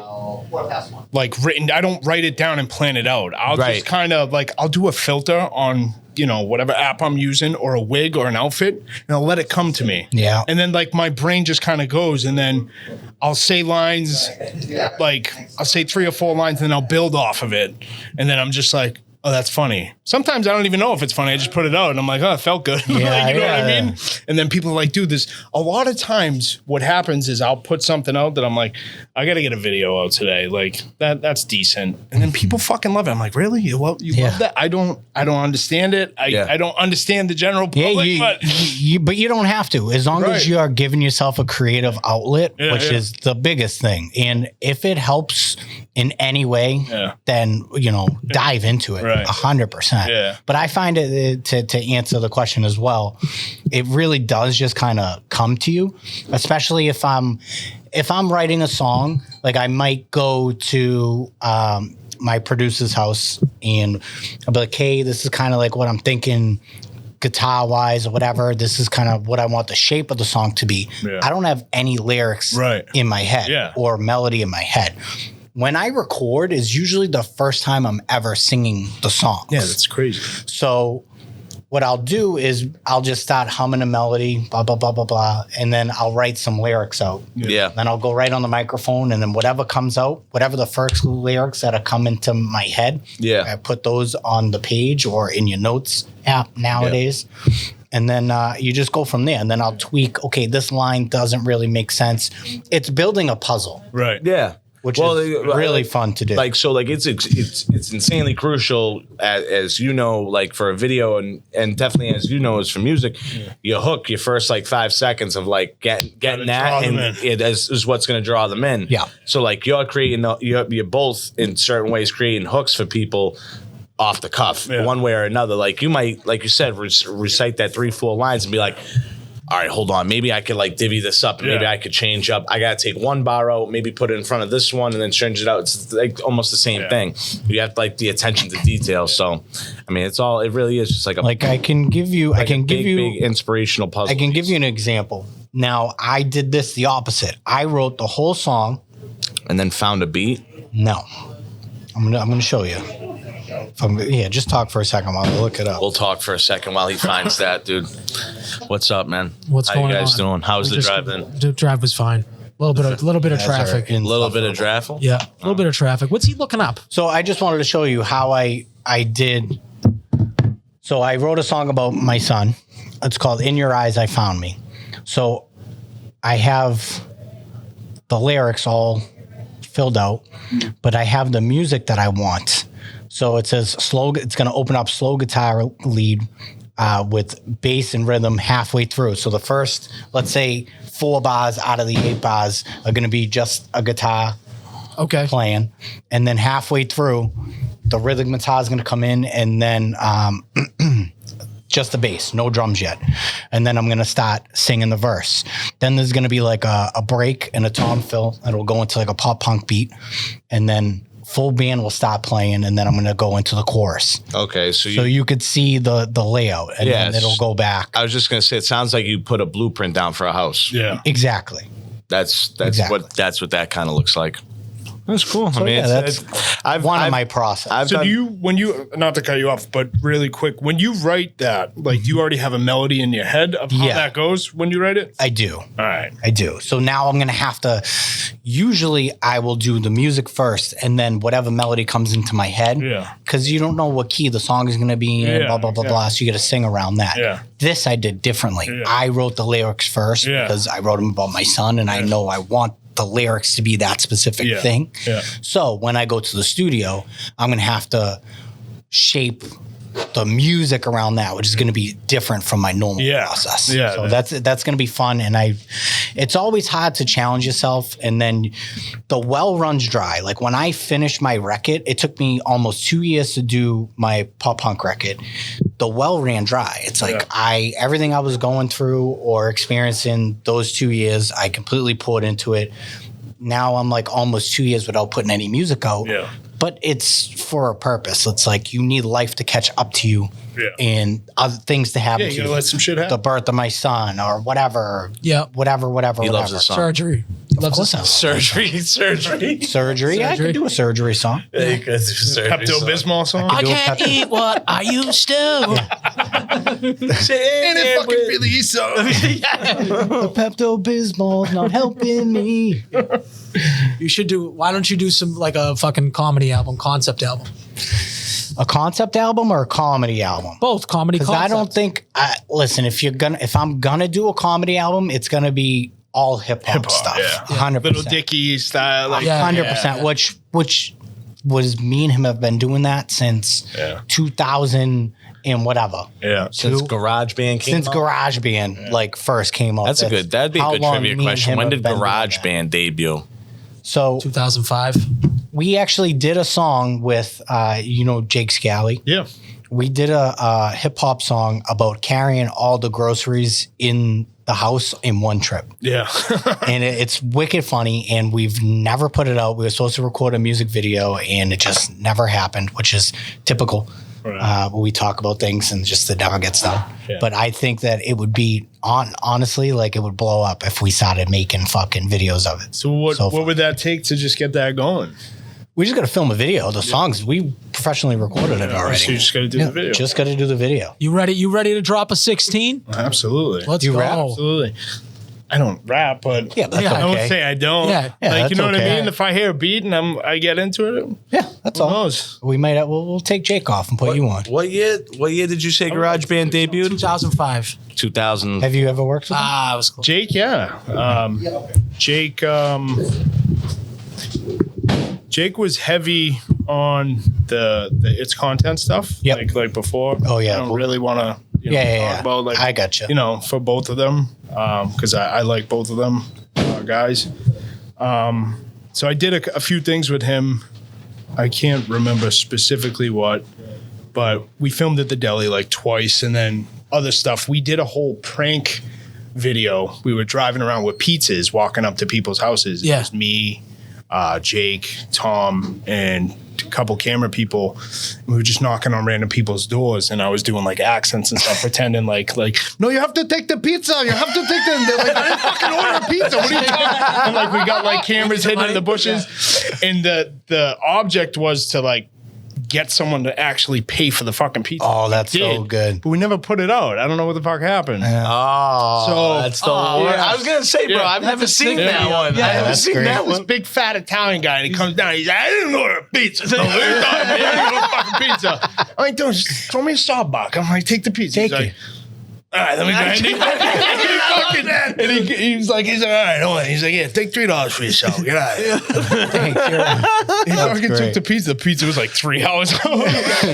like written. I don't write it down and plan it out. I'll just kind of like, I'll do a filter on, whatever app I'm using or a wig or an outfit and I'll let it come to me. Yeah. And then like my brain just kind of goes and then I'll say lines, like I'll say 3 or 4 lines and then I'll build off of it. And then I'm just like, oh, that's funny. Sometimes I don't even know if it's funny. I just put it out and I'm like, oh, it felt good. Yeah, you know what I yeah. mean? And then people are like, dude, a lot of times what happens is I'll put something out that I'm like, I got to get a video out today. Like that's decent. And then people fucking love it. I'm like, really? You love that? I don't understand it. I don't understand the general public, but you don't have to, as long as you are giving yourself a creative outlet, which is the biggest thing. And if it helps in any way, then, dive into it 100%. Yeah. But I find it to answer the question as well, it really does just kind of come to you, especially if I'm writing a song, like I might go to my producer's house and I'll be like, hey, this is kind of like what I'm thinking guitar wise or whatever. This is kind of what I want the shape of the song to be. Yeah. I don't have any lyrics in my head or melody in my head. When I record is usually the first time I'm ever singing the songs. Yeah, that's crazy. So what I'll do is I'll just start humming a melody, blah, blah, blah, blah, blah, and then I'll write some lyrics out. Yeah. Then I'll go right on the microphone, and then whatever comes out, whatever the first lyrics that are coming to my head, I put those on the page or in your notes app nowadays. Yeah. And then you just go from there. And then I'll tweak, okay, this line doesn't really make sense. It's building a puzzle. Right. Yeah. Which is really fun to do. Like, so like it's insanely crucial as you know, like for a video and definitely as you know, as for music, your hook, your first like 5 seconds of like getting that and it is what's going to draw them in. Yeah. So like you're creating, you're both in certain ways creating hooks for people off the cuff, one way or another. Like you might, like you said, recite that 3-4 lines and be like, all right, hold on. Maybe I could like divvy this up. And maybe I could change up. I got to take one bar out, maybe put it in front of this one and then change it out. It's like almost the same thing. You have like the attention to detail. So, I mean, it really is just like a, like I can give you, big inspirational puzzle. I can give you an example. Now I did this the opposite. I wrote the whole song. And then found a beat. No, I'm gonna show you. Just talk for a second while I look it up. We'll talk for a second while he finds that, dude. What's up, man? What's going on? How you guys doing? How's the drive then? The drive was fine. A little bit of traffic. A little bit of traffic? Yeah, a little bit of traffic. What's he looking up? So I just wanted to show you how I did. So I wrote a song about my son. It's called "In Your Eyes I Found Me." So I have the lyrics all filled out, but I have the music that I want. So it says slow. It's going to open up slow guitar lead with bass and rhythm halfway through. So the first, let's say, 4 bars out of the 8 bars are going to be just a guitar playing. And then halfway through, the rhythm guitar is going to come in and then just the bass, no drums yet. And then I'm going to start singing the verse. Then there's going to be like a break and a tom fill. It'll go into like a pop punk beat. And then full band will stop playing, and then I'm going to go into the chorus. Okay, so you could see the layout, and then it'll go back. I was just going to say, it sounds like you put a blueprint down for a house. Yeah, exactly. That's what that kind of looks like. That's cool. So, I mean, that's one of my process. So when you, not to cut you off, but really quick, when you write that, like, do you already have a melody in your head of how that goes when you write it? I do. All right. I do. So now I'm going to have to, usually I will do the music first and then whatever melody comes into my head. Yeah. Because you don't know what key the song is going to be in, blah, blah, blah, blah. So you got to sing around that. Yeah. This I did differently. Yeah. I wrote the lyrics first because I wrote them about my son and I know I want the lyrics to be that specific thing. Yeah. So when I go to the studio, I'm going to have to shape the music around that, which is going to be different from my normal process. Yeah. So that's going to be fun. And it's always hard to challenge yourself. And then the well runs dry. Like when I finished my record, it took me almost 2 years to do my pop punk record. The well ran dry. It's like everything I was going through or experiencing those 2 years, I completely poured into it. Now I'm like almost 2 years without putting any music out. Yeah. But it's for a purpose. It's like you need life to catch up to you and other things to happen to you. You gotta let some shit happen. The birth of my son or whatever. Yeah. Whatever. He loves the song. Surgery. He loves the song. Surgery. I could do a surgery song. Yeah, you could do a surgery Pepto-Bismol song. I can't eat what I used to. And it fucking really so. The Pepto-Bismol's not helping me. You should do. Why don't you do some like a fucking comedy album, concept album? A concept album or a comedy album? Both comedy. Because I don't think. Listen, if I'm gonna do a comedy album, it's gonna be all hip hop stuff. 100%. Little Dicky style. Like, 100%. Which was me and him have been doing that since 2000 and whatever. Yeah. Since GarageBand came out? Since GarageBand like first came out. That'd be a good trivia question. When did GarageBand debut? So 2005. We actually did a song with Jake Scally. Yeah. We did a hip hop song about carrying all the groceries in the house in one trip. Yeah. And it's wicked funny, and we've never put it out. We were supposed to record a music video, and it just never happened, which is typical. Right. We talk about things and just it never gets done. Yeah. But I think that it would be honestly like it would blow up if we started making fucking videos of it. So what would that take to just get that going? We just got to film a video. The songs, we professionally recorded it already. So you just got to do the video. Just got to do the video. You ready? You ready to drop a 16? Absolutely. Let's go. Rap? Absolutely. I don't rap, but that's okay. I won't say I don't. Yeah. Like, you know what I mean? If I hear a beat and I get into it, that's all. Knows? We might we'll take Jake off and put you on. What year did you say GarageBand debuted? 2005. 2000. Have you ever worked with him? I was close. Jake, Jake was heavy on the its content stuff. Yep. Like before. Oh yeah. I don't really want to talk about like I got you. For both of them. Because I like both of them guys. So I did a few things with him. I can't remember specifically what, but we filmed at the deli like twice, and then other stuff. We did a whole prank video. We were driving around with pizzas, walking up to people's houses. Yeah. It was me, Jake, Tom, and a couple camera people. We were just knocking on random people's doors, and I was doing like accents and stuff, pretending like, no, you have to take the pizza. You have to take them. They're like, I didn't fucking order a pizza. What are you talking? And like we got like cameras hidden in the bushes, and the object was to like get someone to actually pay for the fucking pizza. Oh, that's so good. But we never put it out. I don't know what the fuck happened. Oh, So- that's the worst. yeah. I was gonna say, bro, I've never seen that one. Yeah, I haven't that's seen great. that This one. big fat Italian guy, and he comes down. He's like, I didn't order a pizza. No, what are you talking about? I didn't order a fucking pizza. I'm like, dude, just throw me a Starbucks. I'm like, take the pizza. Take He's like, it. all right, let me go ahead. And he's like, all right, hold on. He's like, yeah, take $3 for yourself. Get out of here. He fucking took great. the pizza. The pizza was like 3 hours old.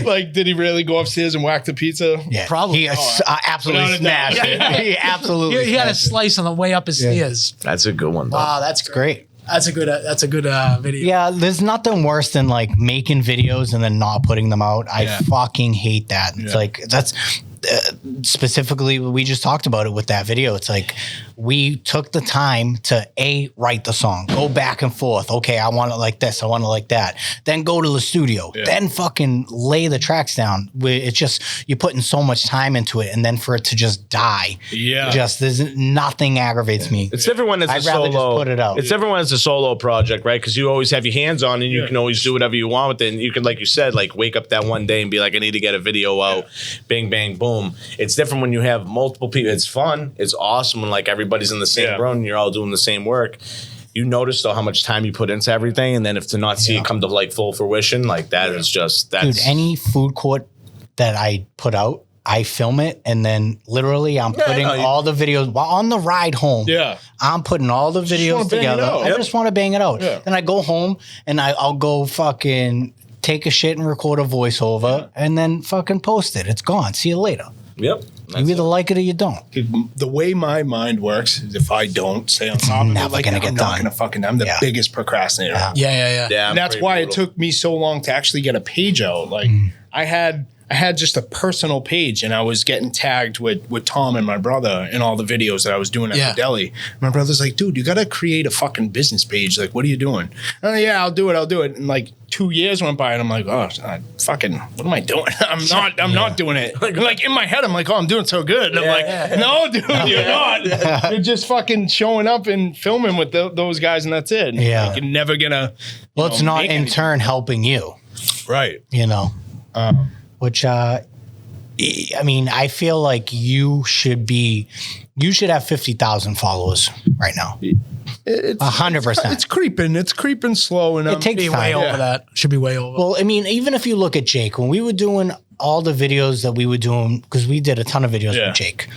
Like, did he really go upstairs and whack the pizza? Yeah, Probably. He absolutely Without a doubt. smashed it. He absolutely. He had a smashed it. slice on the way up his stairs. That's a good one, though. Wow, that's Great. That's a good video. Yeah, there's nothing worse than like making videos and then not putting them out. I fucking hate that. It's like that's specifically we just talked about it with that video. It's like we took the time to write the song, go back and forth. Okay, I want it like this, I want it like that. Then go to the studio, then fucking lay the tracks down. It's just you're putting so much time into it, and then for it to just die, just there's nothing aggravates me. It's different when it's I'd a rather solo. just put it out. It's different when it's a solo project, right? Because you always have your hands on, and you can always do whatever you want with it. And you can, like you said, like wake up that one day and be like, I need to get a video out. Bing, bang, boom. It's different when you have multiple people. It's fun. It's awesome when like everybody's in the same room and you're all doing the same work. You notice though how much time you put into everything, and then if to not see it come to like full fruition, like that is just Dude, any food court that I put out, I film it, and then literally I'm putting all the videos while on the ride home. Yeah. I'm putting all the videos wanna bang it together. out. I just want to bang it out. Yeah. Then I go home and I'll go fucking take a shit and record a voiceover and then fucking post it. It's gone. See you later. Yep. You either like it or you don't. The way my mind works is if I don't stay on top of it, never like, gonna I'm get not done. gonna fucking. I'm the biggest procrastinator. Yeah. Yeah. And that's why it took me so long to actually get a page out. Like I had just a personal page, and I was getting tagged with Tom and my brother in all the videos that I was doing at the deli. My brother's like, dude, you got to create a fucking business page. Like, what are you doing? And yeah, I'll do it. And like 2 years went by, and I'm like, oh, fucking, what am I doing? I'm not doing it. Like in my head, I'm like, oh, I'm doing so good. And I'm like, no, dude, you're not. You're just fucking showing up and filming with those guys, and that's it. Yeah. Like, you're never gonna. Well, it's not make in anything. turn helping you, Right. you know. Which I mean, I feel like you should have 50,000 followers right now. It's 100%. It's creeping. It's creeping slow, and It takes Be way time. over that. Should be way over. Well, I mean, even if you look at Jake, when we were doing all the videos that we were doing, because we did a ton of videos with Jake,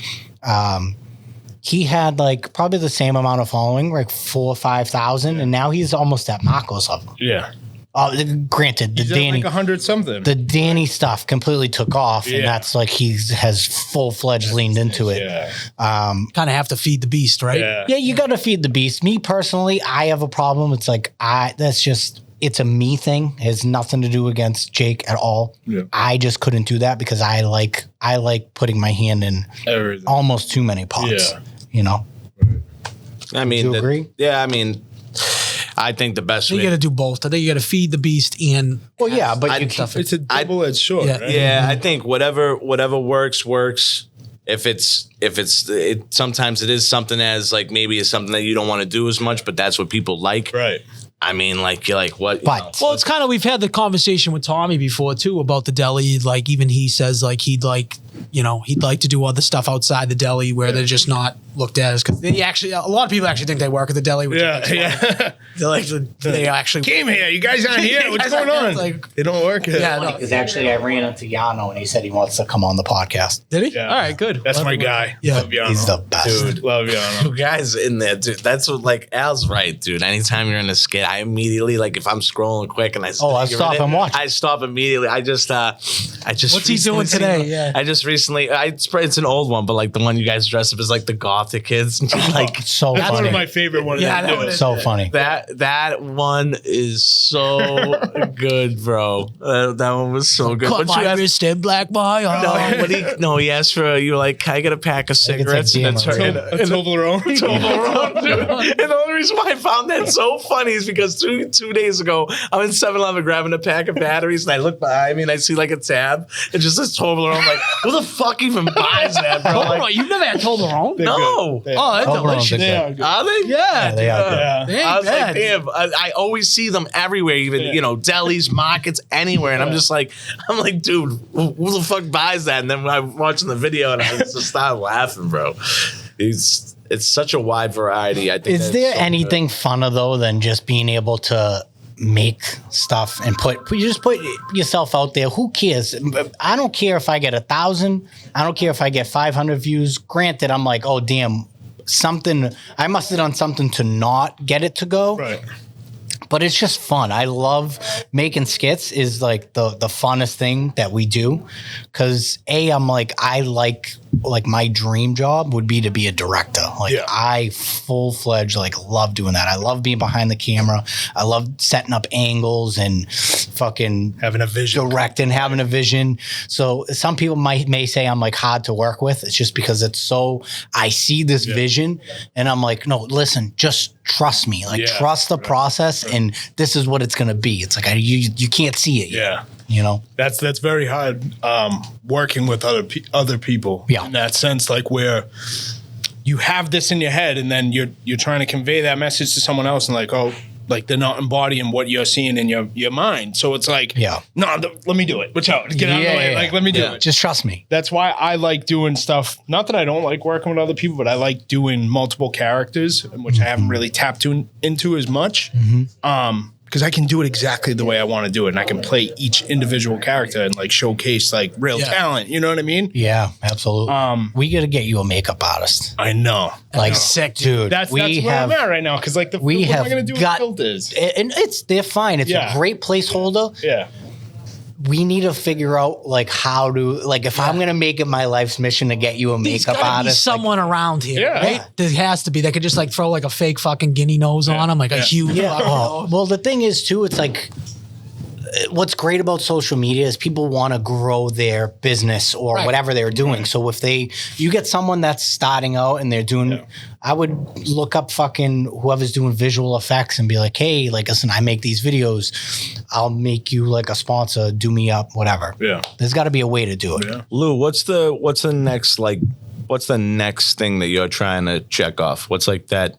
he had like probably the same amount of following, like 4,000 or 5,000, and now he's almost at Marco's level. Yeah. Granted, the He's at Danny, like 100 something. the Danny stuff completely took off, and that's like has full fledged leaned into it. Yeah. Kind of have to feed the beast, right? Yeah, you got to feed the beast. Me personally, I have a problem. It's like it's a me thing. It has nothing to do against Jake at all. Yeah. I just couldn't do that because I like putting my hand in Everything. almost too many pots. Yeah. You know. I mean, Do you agree? Yeah, I mean, I think the best You way. got to do both. I think you got to feed the beast and Well, yeah, but I- you can. It's a double-edged sword, Yeah. right? Yeah, I think whatever works. If sometimes it is something as like maybe it's something that you don't want to do as much, but that's what people like. Right. I mean, like you're like what? But well, it's kind of we've had the conversation with Tommy before too about the deli. Like even he says like he'd like to do other stuff outside the deli where they're just not looked at as because a lot of people actually think they work at the deli. Which Yeah. Yeah. they're like they actually Came here. You guys aren't here. What's guys going aren't here. on? It's like- They don't work here. Yeah, no. because actually, I ran into Yano and he said he wants to come on the podcast. Did he? Yeah. All right, good. That's Love my him. guy. Yeah. Love Yano. He's the best. Dude, love Yano. you guys in there, dude. That's what like Al's right, dude. Anytime you're in a skit, I immediately like if I'm scrolling quick and I I stop and watch. I stop immediately. I just What's he doing today? Yeah. I just recently. It's an old one, but like the one you guys dressed up as like the gothic kids. Like So That's funny. one of my favorite ones. Yeah, that one is- So funny. that one is so good, bro. That one was so good. Cut But you my asked- wrist and black my eye. he asked for you were like, can I get a pack of cigarettes? like And DMO. then A Toblerone. Toblerone, dude. And the only reason why I found that so funny is because two days ago, I'm in 7-Eleven grabbing a pack of batteries, and I look behind me and I see like a tab. It just says Toblerone. I'm like, who the fuck even buys that, bro? Like, You've never had Toblerone? no. Oh, that's Toblerone's delicious. good. They are good. Are they? Yeah, they are good. Yeah. They ain't I was bad. like, damn, I always see them everywhere, even, delis, markets, anywhere. And I'm like, dude, who the fuck buys that? And then when I'm watching the video and I just start laughing, bro. It's such a wide variety. I think. Is there anything funner though than just being able to make stuff and put yourself out there? Who cares? I don't care if I get 1,000. I don't care if I get 500 views. Granted, I'm like, oh damn, I must have done something to not get it to go. Right. But it's just fun. I love making skits is like the funnest thing that we do. Cause I'm like, I like my dream job would be to be a director. Like I full-fledged love doing that. I love being behind the camera. I love setting up angles and fucking Having a vision. directing, having a vision. So some people may say I'm like hard to work with. It's just because I see this vision and I'm like, no, listen, just trust me. Trust the process and this is what it's going to be. It's like, you can't see it yet. Yeah. That's very hard working with other people. Yeah. In that sense, like where you have this in your head and then you're trying to convey that message to someone else and like they're not embodying what you're seeing in your mind. So it's like, no, let me do it. Watch out. Get out of the way. Like, let me do it. Just trust me. That's why I like doing stuff. Not that I don't like working with other people, but I like doing multiple characters, which I haven't really tapped into as much. Because I can do it exactly the way I want to do it, and I can play each individual character and showcase real talent. You know what I mean? Yeah, absolutely. We got to get you a makeup artist. I know. Sick, dude. That's where I'm at right now. Because what am I going to do with filters? And they're fine. It's a great placeholder. Yeah. We need to figure out how to if I'm gonna make it my life's mission to get you a There's makeup gotta be artist. someone around here, right? There has to be. That could just throw a fake fucking guinea nose on him, a huge. Well, the thing is too, it's what's great about social media is people want to grow their business or whatever they're doing. So if you get someone that's starting out and they're doing, I would look up fucking whoever's doing visual effects and be like, hey, listen, I make these videos. I'll make you a sponsor, do me up, whatever. Yeah. There's got to be a way to do it. Yeah. Lou, what's the next thing that you're trying to check off? What's that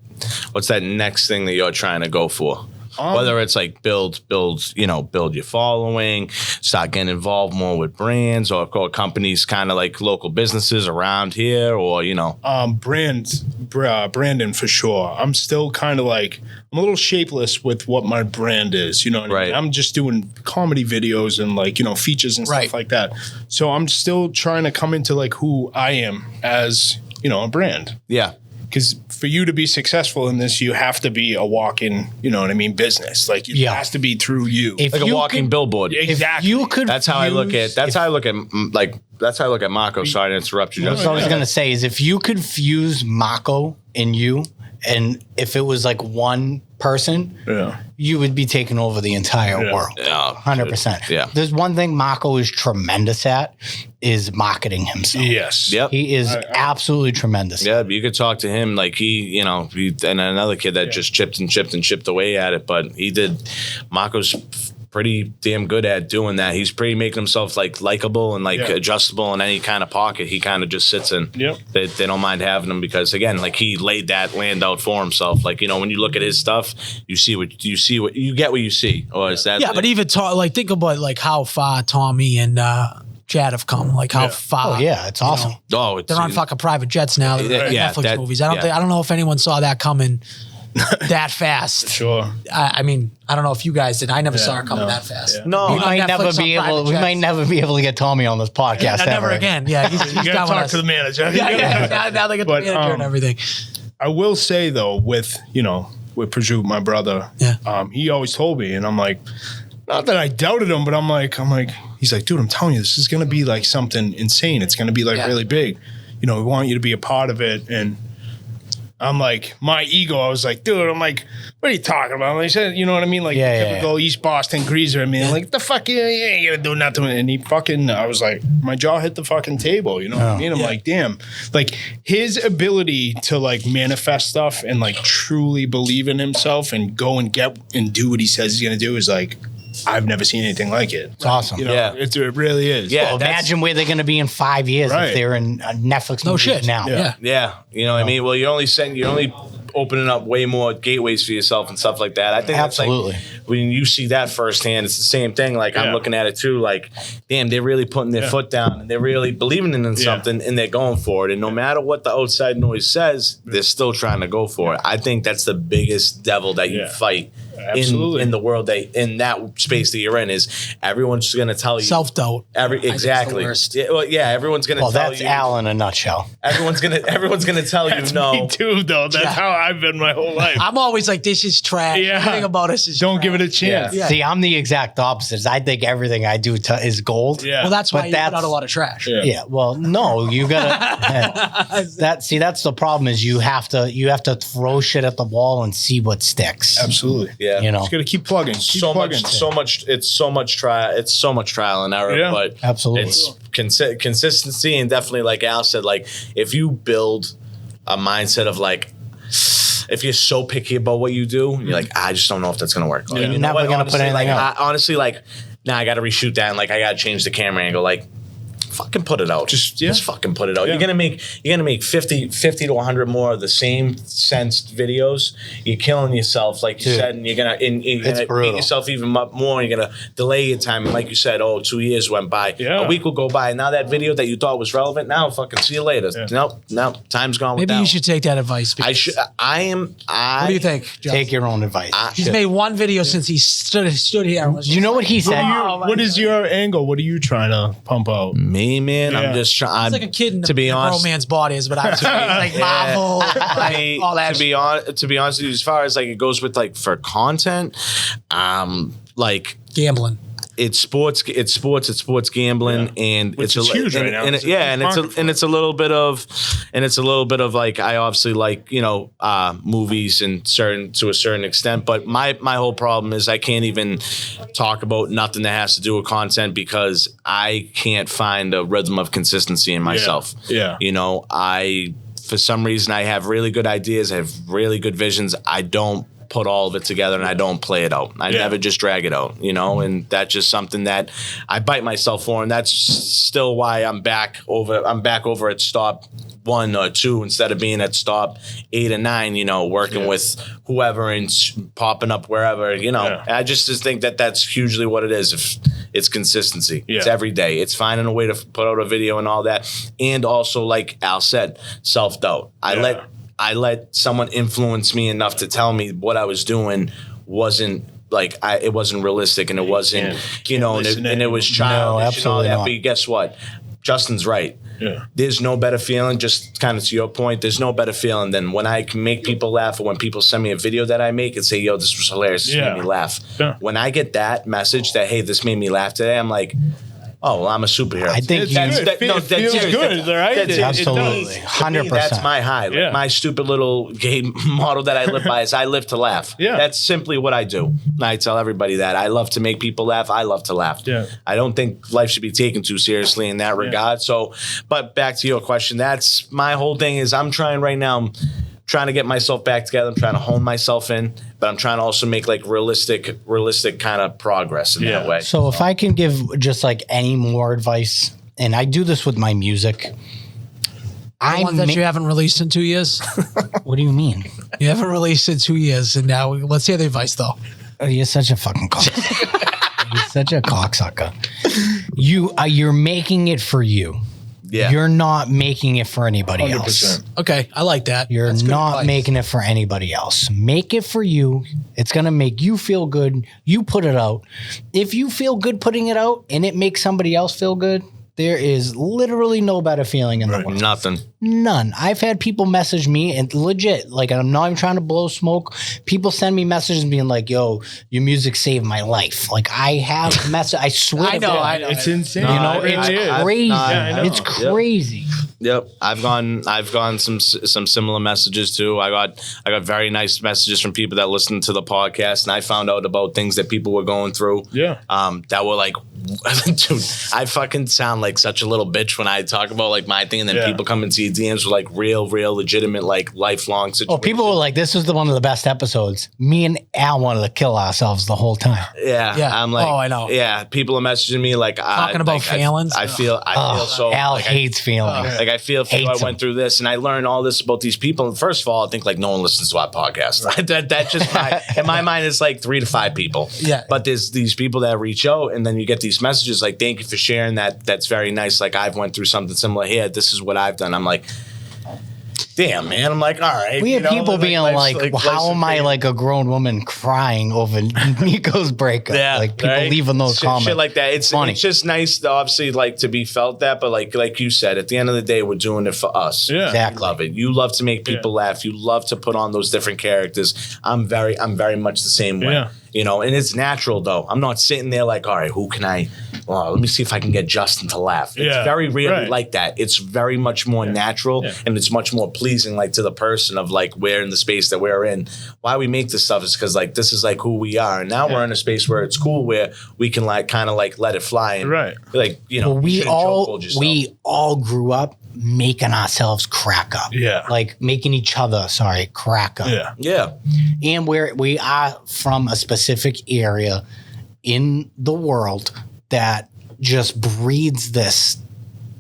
next thing that you're trying to go for? Whether it's build your following, start getting involved more with brands or companies, kind of local businesses around here, or branding for sure. I'm still kind of I'm a little shapeless with what my brand is. You know what I mean? I'm just doing comedy videos and features and stuff like that. So I'm still trying to come into who I am as a brand. Yeah. Because for you to be successful in this, you have to be a walking, business. It has to be through you. A walking billboard. Exactly. You could. That's how I look at. That's how I look at Mako. Sorry to interrupt you. What I was going to say is if you could fuse Mako in you, and if it was one person, you would be taking over the entire world. 100%. Yeah. There's one thing Mako is tremendous at is marketing himself. Yes. Yep. He is absolutely tremendous. Yeah, you could talk to him he and another kid that just chipped away at it, but he did. Mako's pretty damn good at doing that. He's pretty making himself likable and adjustable in any kind of pocket he kind of just sits in. Yep. They don't mind having him because again, he laid that land out for himself. When you look at his stuff, you get what you see. Or is that but even think about how far Tommy and Chad have come, how far. Oh yeah, it's awesome. They're on fucking private jets now. They're Netflix movies. I don't know if anyone saw that coming that fast. Sure. I mean, I don't know if you guys did. I never saw it coming that fast. No, we might never be able to get Tommy on this podcast. Never again. Yeah, he's you gotta talk to the manager. Now they get the manager and everything. I will say though, with Prajut, my brother, he always told me, and I'm like, not that I doubted him, but I'm like, He's like, dude, I'm telling you, this is going to be like something insane. It's going to be like really big. You know, we want you to be a part of it. And I'm like, my ego, I was like, dude, I'm like, what are you talking about? Like, you know what I mean? Like, typical East Boston greaser. I mean, like, the fuck, you ain't gonna do nothing. And he fucking, I was like, my jaw hit the fucking table. You know what I mean? I'm like, damn. Like, his ability to, like, manifest stuff and, like, truly believe in himself and go and get and do what he says he's gonna do is, like, I've never seen anything like it. It's awesome. You know, it really is. Yeah, well, imagine where they're going to be in 5 years if they're in Netflix. No shit. Now. Yeah. You know what I mean? Well, you're only opening up way more gateways for yourself and stuff like that. I think absolutely. That's like, when you see that firsthand, it's the same thing. Like I'm looking at it too. Like, damn, they're really putting their foot down and they're really believing in something and they're going for it. And no matter what the outside noise says, they're still trying to go for it. I think that's the biggest devil that you fight in the world, in that space that you're in, is everyone's going to tell you self-doubt. Exactly. Everyone's going to tell you. Well, that's Al in a nutshell. Everyone's going to tell you no. Me too, though. That's how I've been my whole life. I'm always like, this is trash. Everything about us is Don't trash. give it a chance. Yeah. See, I'm the exact opposite. I think everything I do is gold. Yeah. Well, that's why you put out a lot of trash. Yeah. Well, no, you gotta. That's the problem. Is you have to throw shit at the wall and see what sticks. Absolutely. Yeah. You know, just gotta keep plugging. It's so much trial and error. Yeah. But Absolutely. It's consistency, and definitely, like Al said, like if you build a mindset of like, if you're so picky about what you do, you're like, I just don't know if that's gonna work. Yeah. You're never gonna put anything out. Honestly, like, now I got to reshoot that, and like I got to change the camera angle. Like, fucking put it out. Just fucking put it out. You're gonna make 50 to 100 more of the same sensed videos. You're killing yourself, like you said, and you're gonna beat yourself even more. And you're gonna delay your time. And like you said, 2 years went by. Yeah. A week will go by, and now that video that you thought was relevant, now fucking see you later. Nope, time's gone. Maybe you should take that advice. I should. What do you think, Justin? Take your own advice. He's made one video since he stood here. Do you know what he said? What is your angle? What are you trying to pump out? Me, man, I'm just trying. It's like a kid in to be a honest, grown man's body is what I'm saying. Like Marvel, like, all that. To be honest with you, as far as like it goes with like for content, like gambling. It's sports gambling, and which is huge right now. And it's a little bit of like, I obviously like, movies and to a certain extent, but my whole problem is I can't even talk about nothing that has to do with content because I can't find a rhythm of consistency in myself. For some reason I have really good ideas, I have really good visions. I don't put all of it together and I don't play it out. I never just drag it out, and that's just something that I bite myself for, and that's still why I'm back over at stop 1 or 2 instead of being at stop 8 and 9, working with whoever and popping up wherever, I just think that that's hugely what it is. If it's consistency, it's every day. It's finding a way to put out a video and all that. And also, like Al said, self-doubt. I let someone influence me enough to tell me what I was doing wasn't it wasn't realistic, and it wasn't, and it was childish and all that. But guess what? Justin's right. Yeah. There's no better feeling, just kind of to your point, there's no better feeling than when I can make people laugh, or when people send me a video that I make and say, yo, this was hilarious, this made me laugh. Yeah. When I get that message that, hey, this made me laugh today, I'm like, oh, well, I'm a superhero. I think it feels good, right? Absolutely, 100%. That's my high. Like my stupid little game model that I live by is I live to laugh. Yeah. That's simply what I do. I tell everybody that. I love to make people laugh. I love to laugh. Yeah. I don't think life should be taken too seriously in that regard. So, but back to your question, that's my whole thing is I'm trying right now. I'm trying to get myself back together. I'm trying to hone myself in, but I'm trying to also make like realistic kind of progress in that way. So if I can give just like any more advice, and I do this with my music. One that you haven't released in 2 years? What do you mean? You haven't released in 2 years, and now let's hear the advice though. Oh, you're such a fucking cocksucker. You're such a cocksucker. You're making it for you. Yeah. You're not making it for anybody 100%. Else. Okay, I like that. You're not making it for anybody else. Make it for you. It's going to make you feel good. You put it out. If you feel good putting it out and it makes somebody else feel good, There is literally no better feeling in the world. Nothing. None. I've had people message me and legit, like, I'm not even trying to blow smoke. People send me messages being like, yo, your music saved my life. Like, I have message. I swear. I know. It's insane. You know, it's crazy. I know. It's crazy. Yep, I've gone some similar messages too. I got very nice messages from people that listen to the podcast, and I found out about things that people were going through. Yeah. That were like, dude, I fucking sound like such a little bitch when I talk about like my thing, and then people come into your DMs with like real legitimate like lifelong situations. Oh, people were like, "This was one of the best episodes." Me and Al wanted to kill ourselves the whole time. Yeah. Yeah. I'm like, Oh, I know. Yeah, people are messaging me like Talking about feelings. I feel so. Al like, hates feelings. Like I feel I Hates went through this and I learned all this about these people. And first of all, I think like no one listens to our podcast. That's just in my mind, it's like 3 to 5 people. Yeah. But there's these people that reach out and then you get these messages like, thank you for sharing that. That's very nice. Like I've went through something similar here. This is what I've done. I'm like, damn, man. I'm like, all right. We had people being like, how am I like a grown woman crying over Nico's breakup? Yeah, like people right? leaving those comments. Shit like that. It's funny. It's just nice, to obviously, like to be felt that. But like you said, at the end of the day, we're doing it for us. Yeah. Exactly. You love it. You love to make people laugh. You love to put on those different characters. I'm very much the same way. Yeah. You know, and it's natural though. I'm not sitting there like, all right, who can I? Well, let me see if I can get Justin to laugh. It's very rarely like that. It's very much more natural and it's much more pleasing, like to the person of like we're in the space that we're in. Why we make this stuff is because like this is like who we are, and now we're in a space where it's cool, where we can like kind of like let it fly and like you know. Well, we all grew up making ourselves crack up. Yeah. Like making each other, crack up. Yeah. Yeah. And we are from a specific area in the world that just breeds this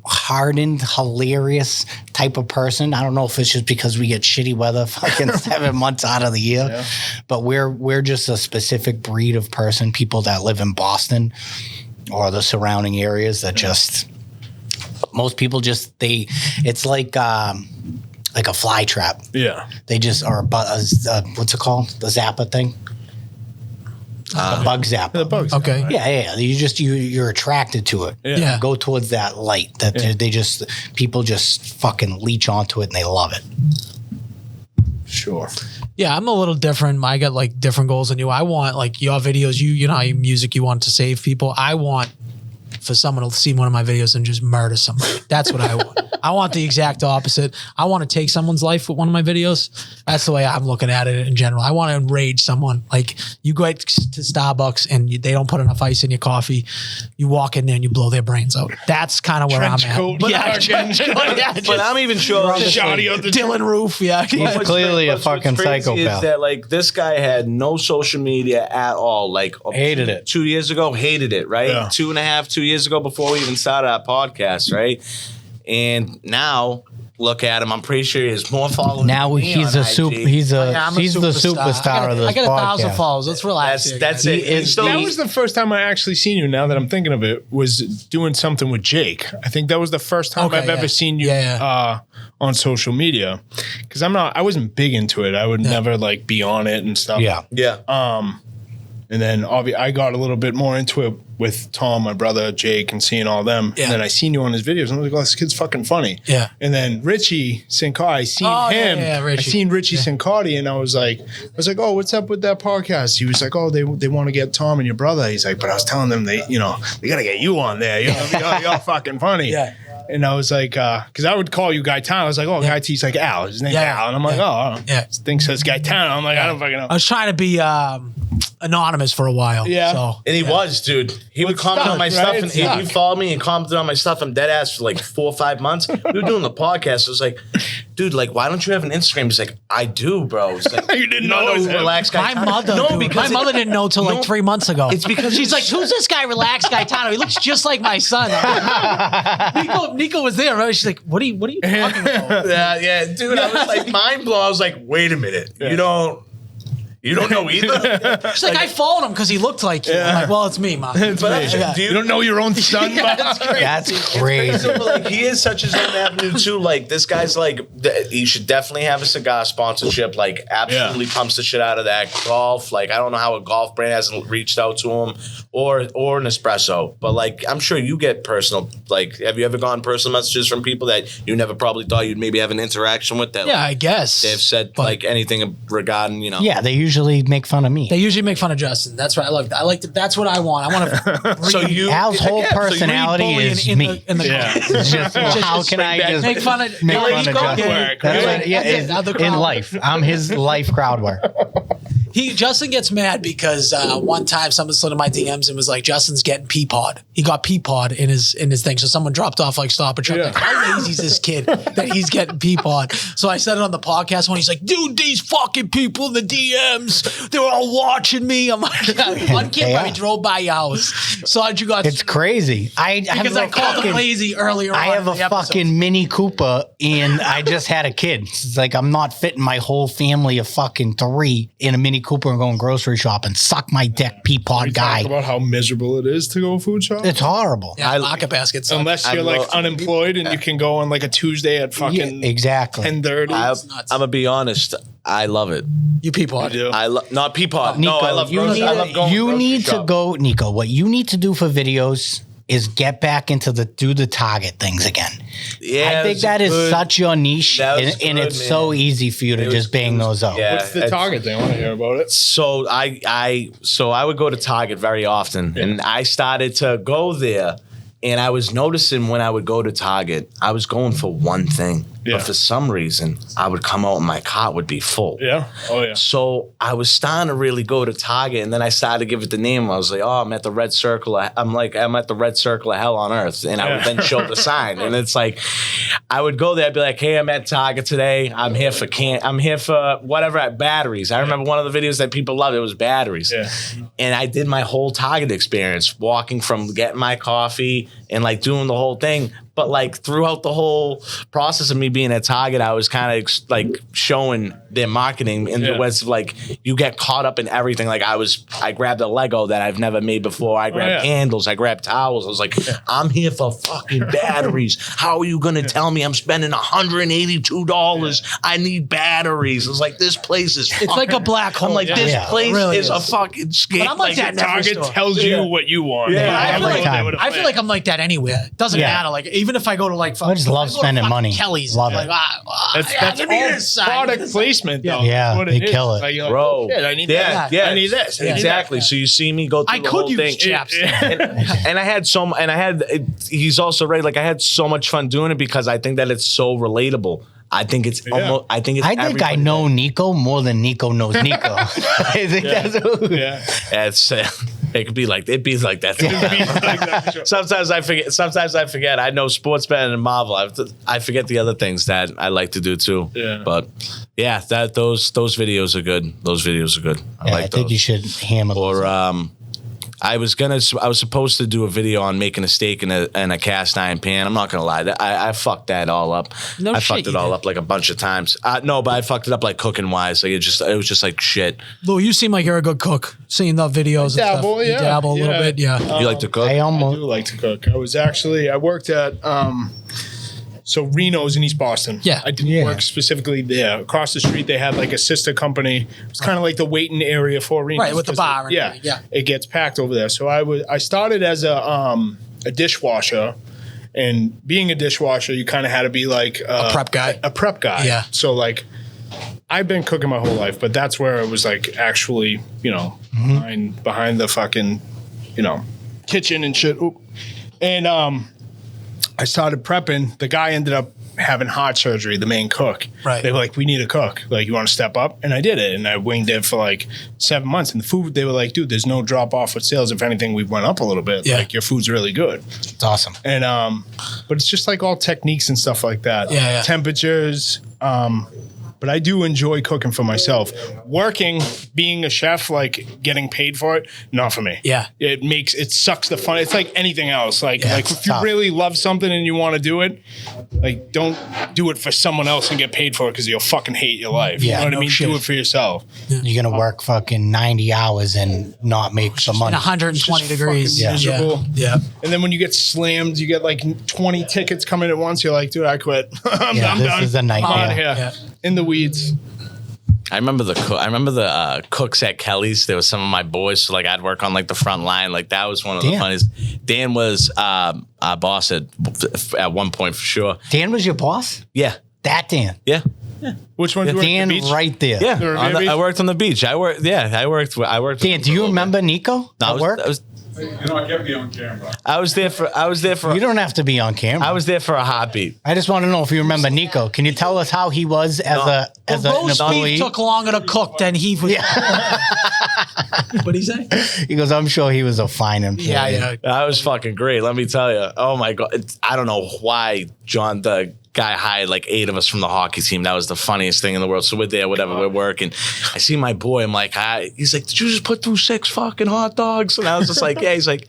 hardened, hilarious type of person. I don't know if it's just because we get shitty weather fucking 7 months out of the year, but we're just a specific breed of person, people that live in Boston or the surrounding areas that just, most people just, it's like a fly trap. Yeah. They just are, what's it called? The Zappa thing? The bug zapper. The bugs. Okay. Right? Yeah. You're attracted to it. Yeah. Go towards that light that people just fucking leech onto it and they love it. Sure. Yeah, I'm a little different. I got like different goals than you. I want like your videos, you know how your music you want to save people. I want for someone to see one of my videos and just murder somebody. That's what I want. I want the exact opposite. I want to take someone's life with one of my videos. That's the way I'm looking at it in general. I want to enrage someone. Like you go to Starbucks and they don't put enough ice in your coffee. You walk in there and you blow their brains out. That's kind of where Trench I'm at. coat. Trench coat. Yeah, But I'm even sure Shoddy out the Dylan Roof. Yeah. He's clearly a fucking What's crazy psychopath. is that like this guy had no social media at all. Like Hated it. 2 years ago, hated it. Right, Yeah. 2 years ago before we even started our podcast. Right, and now look at him. I'm pretty sure he has more followers. Now than me he's on a IG. super. He's the superstar of this I got 1,000 podcast. followers. Let's relax. That's here, it. guys. He's still- That was the first time I actually seen you. Now that I'm thinking of it, was doing something with Jake. I think that was the first time Okay, I've ever seen you on social media. Because I wasn't big into it. I would never like be on it and stuff. Yeah. Yeah. And then I got a little bit more into it with Tom, my brother, Jake, and seeing all them. Yeah. And then I seen you on his videos. And I was like, oh, this kid's fucking funny. Yeah. And then Richie Sincardi, I seen him. Richie. I seen Richie Sincardi, and I was like, oh, what's up with that podcast? He was like, oh, they want to get Tom and your brother. He's like, but I was telling them they got to get you on there. You're fucking funny. Yeah. And I was like, because I would call you Guy Town. I was like, oh, Guy T's like Al. His name's Al. And I'm like, oh, this thing says Guy Town. I'm like, I don't fucking know. I was trying to be anonymous for a while. Yeah. So And he was, dude. He would comment on my stuck, stuff, right? and Stuck. he followed me and commented on my stuff. I'm dead ass for like 4 or 5 months. We were doing the podcast. I was like, dude, like, why don't you have an Instagram? He's like, I do, bro. He's like, You didn't know it was him. Relaxed Guy. my mother, my mother didn't know till like 3 months ago. It's because she's like, "Who's this guy, Relaxed Gaetano? He looks just like my son." Nico was there, right? She's like, "What are you talking about?" yeah, dude. I was like mind blown. I was like, wait a minute, you don't. You don't know either? She's like, I followed him because he looked like you. I'm like, well, it's me, Mom. You don't know your own son, Bob? That's crazy. But like he is such his own avenue too. Like this guy's like he should definitely have a cigar sponsorship. Like absolutely pumps the shit out of that. Golf, like I don't know how a golf brand hasn't reached out to him or an espresso. But like I'm sure you get personal. Like have you ever gotten personal messages from people that you never probably thought you'd maybe have an interaction with? That Yeah, I guess. they've said like anything regarding Yeah, they usually make fun of me. They usually make fun of Justin. That's right. I like to, that's what I want. I want to. So you Al's whole personality is me. In the It's just, how can I just make fun of make fun of Justin? Justin? That's what, in life, I'm his life crowd work. Justin gets mad because one time someone slid in my DMs and was like, Justin's getting peapod. He got peapod in his thing. So someone dropped off like Stop and Shop. Like, how lazy is this kid that he's getting peapod? So I said it on the podcast when he's like, dude, these fucking people in the DMs, they're all watching me. I'm like, one kid probably drove by your house. Saw you got. It's crazy. I called him lazy earlier. I have a fucking Mini Cooper and I just had a kid. It's like I'm not fitting my whole family of fucking 3 in a Mini Cooper and going grocery shopping. Suck my dick, peapod guy. Talk about how miserable it is to go food shop. It's horrible. Yeah, market baskets. Unless you're like unemployed and you can go on like a Tuesday at fucking exactly 10:30. I'm gonna be honest. I love it. You peapod. do. Not peapod. Nico, No, I love grocery. I love going you grocery need to shop. go, Nico. What you need to do for videos is get back into do the Target things again. Yeah, I think that is such your niche, That was and good, it's man. so easy for you to just bang those out. Yeah. What's the Target thing? I want to hear about it. So I would go to Target very often, and I started to go there, and I was noticing when I would go to Target, I was going for one thing, Yeah. but for some reason, I would come out and my cart would be full. Yeah. Oh yeah. So I was starting to really go to Target, and then I started to give it the name. I was like, "Oh, I'm at the red circle. I'm at the red circle of hell on earth." And I would then show the sign, and it's like, I would go there, I'd be like, "Hey, I'm at Target today. I'm here for whatever at batteries." I remember one of the videos that people loved. It was batteries, Yeah. and I did my whole Target experience, walking from getting my coffee and like doing the whole thing. But like throughout the whole process of me being at Target, I was kind of like showing their marketing in the ways of like you get caught up in everything. Like I grabbed a Lego that I've never made before. I grabbed candles. I grabbed towels. I was like, I'm here for fucking batteries. How are you gonna tell me I'm spending $182? I need batteries. It's like this place is. It's like a black hole. I'm like this place really is a fucking scam. But I'm like that in every Target store. tells you what you want. I feel like I'm like that anywhere. It doesn't matter. Like even if I go to like I just love spending money. Kelly's. Love like, it. That's give me all this side. product placement, though. Yeah, That's what they is. kill it. Like, you're like, Bro, oh, shit, I need yeah, that. yeah, I need this. I need exactly. that. So you see me go through I the could whole use thing, chaps. and I had he's also right. Like I had so much fun doing it because I think that it's so relatable. I think it's almost. I think I know Nico more than Nico knows Nico. I think that's It's it could be like that. Sometimes I forget. I know sports better than Marvel. I forget the other things that I like to do too. Yeah. But yeah, those videos are good. Those videos are good. I think you should hammer those. Or I was supposed to do a video on making a steak in a cast iron pan. I'm not gonna lie, I fucked that all up. I fucked it all up like a bunch of times. No, but I fucked it up like cooking wise. Like it was just like shit. Lou, you seem like you're a good cook. Seeing the videos and Dabble, stuff. You yeah. dabble a little bit, yeah. You like to cook? I I almost do like to cook. I worked at so Reno's in East Boston. Yeah. I didn't work specifically there. Across the street, they had like a sister company. It's kind of like the waiting area for Reno's. Right, with the bar and Yeah, everything, yeah. It gets packed over there. So I started as a dishwasher. And being a dishwasher, you kind of had to be like A prep guy. A prep guy. Yeah. So like, I've been cooking my whole life, but that's where it was like actually, behind the fucking, kitchen and shit. Oop. And I started prepping. The guy ended up having heart surgery, the main cook. Right. They were like, we need a cook. Like, you want to step up? And I did it. And I winged it for like 7 months. And the food, they were like, dude, there's no drop off with sales. If anything, we went up a little bit. Yeah. Like, your food's really good. it's awesome. And but it's just like all techniques and stuff like that. Yeah. Temperatures, but I do enjoy cooking for myself. Working, being a chef, like getting paid for it, not for me. Yeah. It sucks the fun. It's like anything else. Like if you tough. really love something and you want to do it, like don't do it for someone else and get paid for it because you'll fucking hate your life. Yeah, you know what no I mean? shit. Do it for yourself. You're gonna work fucking 90 hours and not make some money. 120 Just degrees. fucking miserable. Yeah. And then when you get slammed, you get like 20 tickets coming at once. You're like, dude, I quit. I'm this done. is a nightmare. I'm out of here. Yeah. In the weeds. I remember the cooks at Kelly's. There was some of my boys, so like I'd work on like the front line. Like that was one of the Dan. funniest. Dan was our boss at one point for sure. Dan was your boss? Yeah, That Dan. yeah, Which one? Dan right there. yeah. The Revere Beach? I worked on the beach. I worked. Dan, do you remember Nico at work? I can't be on camera. I was there for. You don't have to be on camera. I was there for a hot beat. I just want to know if you remember Nico. Can you tell us how he was as an Roast employee? beef took longer to cook than he was. What'd he say? He goes, I'm sure he was a fine employee. Yeah. That was fucking great. Let me tell you. Oh my god. I don't know why John, the guy, hired like 8 of us from the hockey team. That was the funniest thing in the world. So we're there, whatever, we're working. I see my boy. I'm like, he's like, did you just put through 6 fucking hot dogs? And I was just like, yeah. He's like,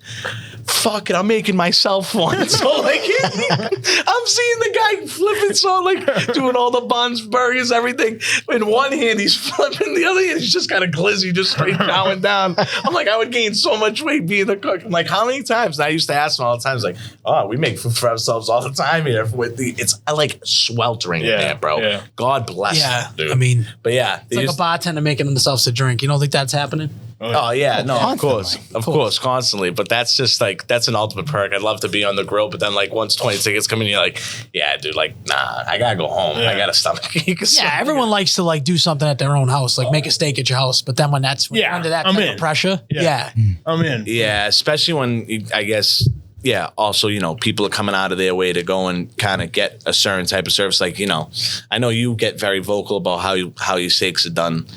fuck it, I'm making myself one. So like, I'm seeing the guy flipping, so like doing all the buns, burgers, everything. In one hand, he's flipping. The other hand, he's just got a glizzy, just straight chowing down. I'm like, I would gain so much weight being the cook. I'm like, how many times? And I used to ask him all the time. He's like, oh, we make food for ourselves all the time here. It's like sweltering in there, bro. Yeah. God bless Yeah. him, dude. I mean, but yeah, it's like a bartender making themselves a drink. You don't think that's happening? oh yeah, no, of Constantly. course, constantly. But that's just like that's an ultimate perk. I'd love to be on the grill, but then like once 20 tickets come in, you're like, yeah, dude, like nah, I gotta go home. I got a stomach ache. Yeah, everyone likes to like do something at their own house, like make a steak at your house. But then when you're under that I'm type in. of pressure, yeah. I'm in. Yeah, especially when I guess. Yeah. Also, people are coming out of their way to go and kind of get a certain type of service. Like, I know you get very vocal about how your steaks are done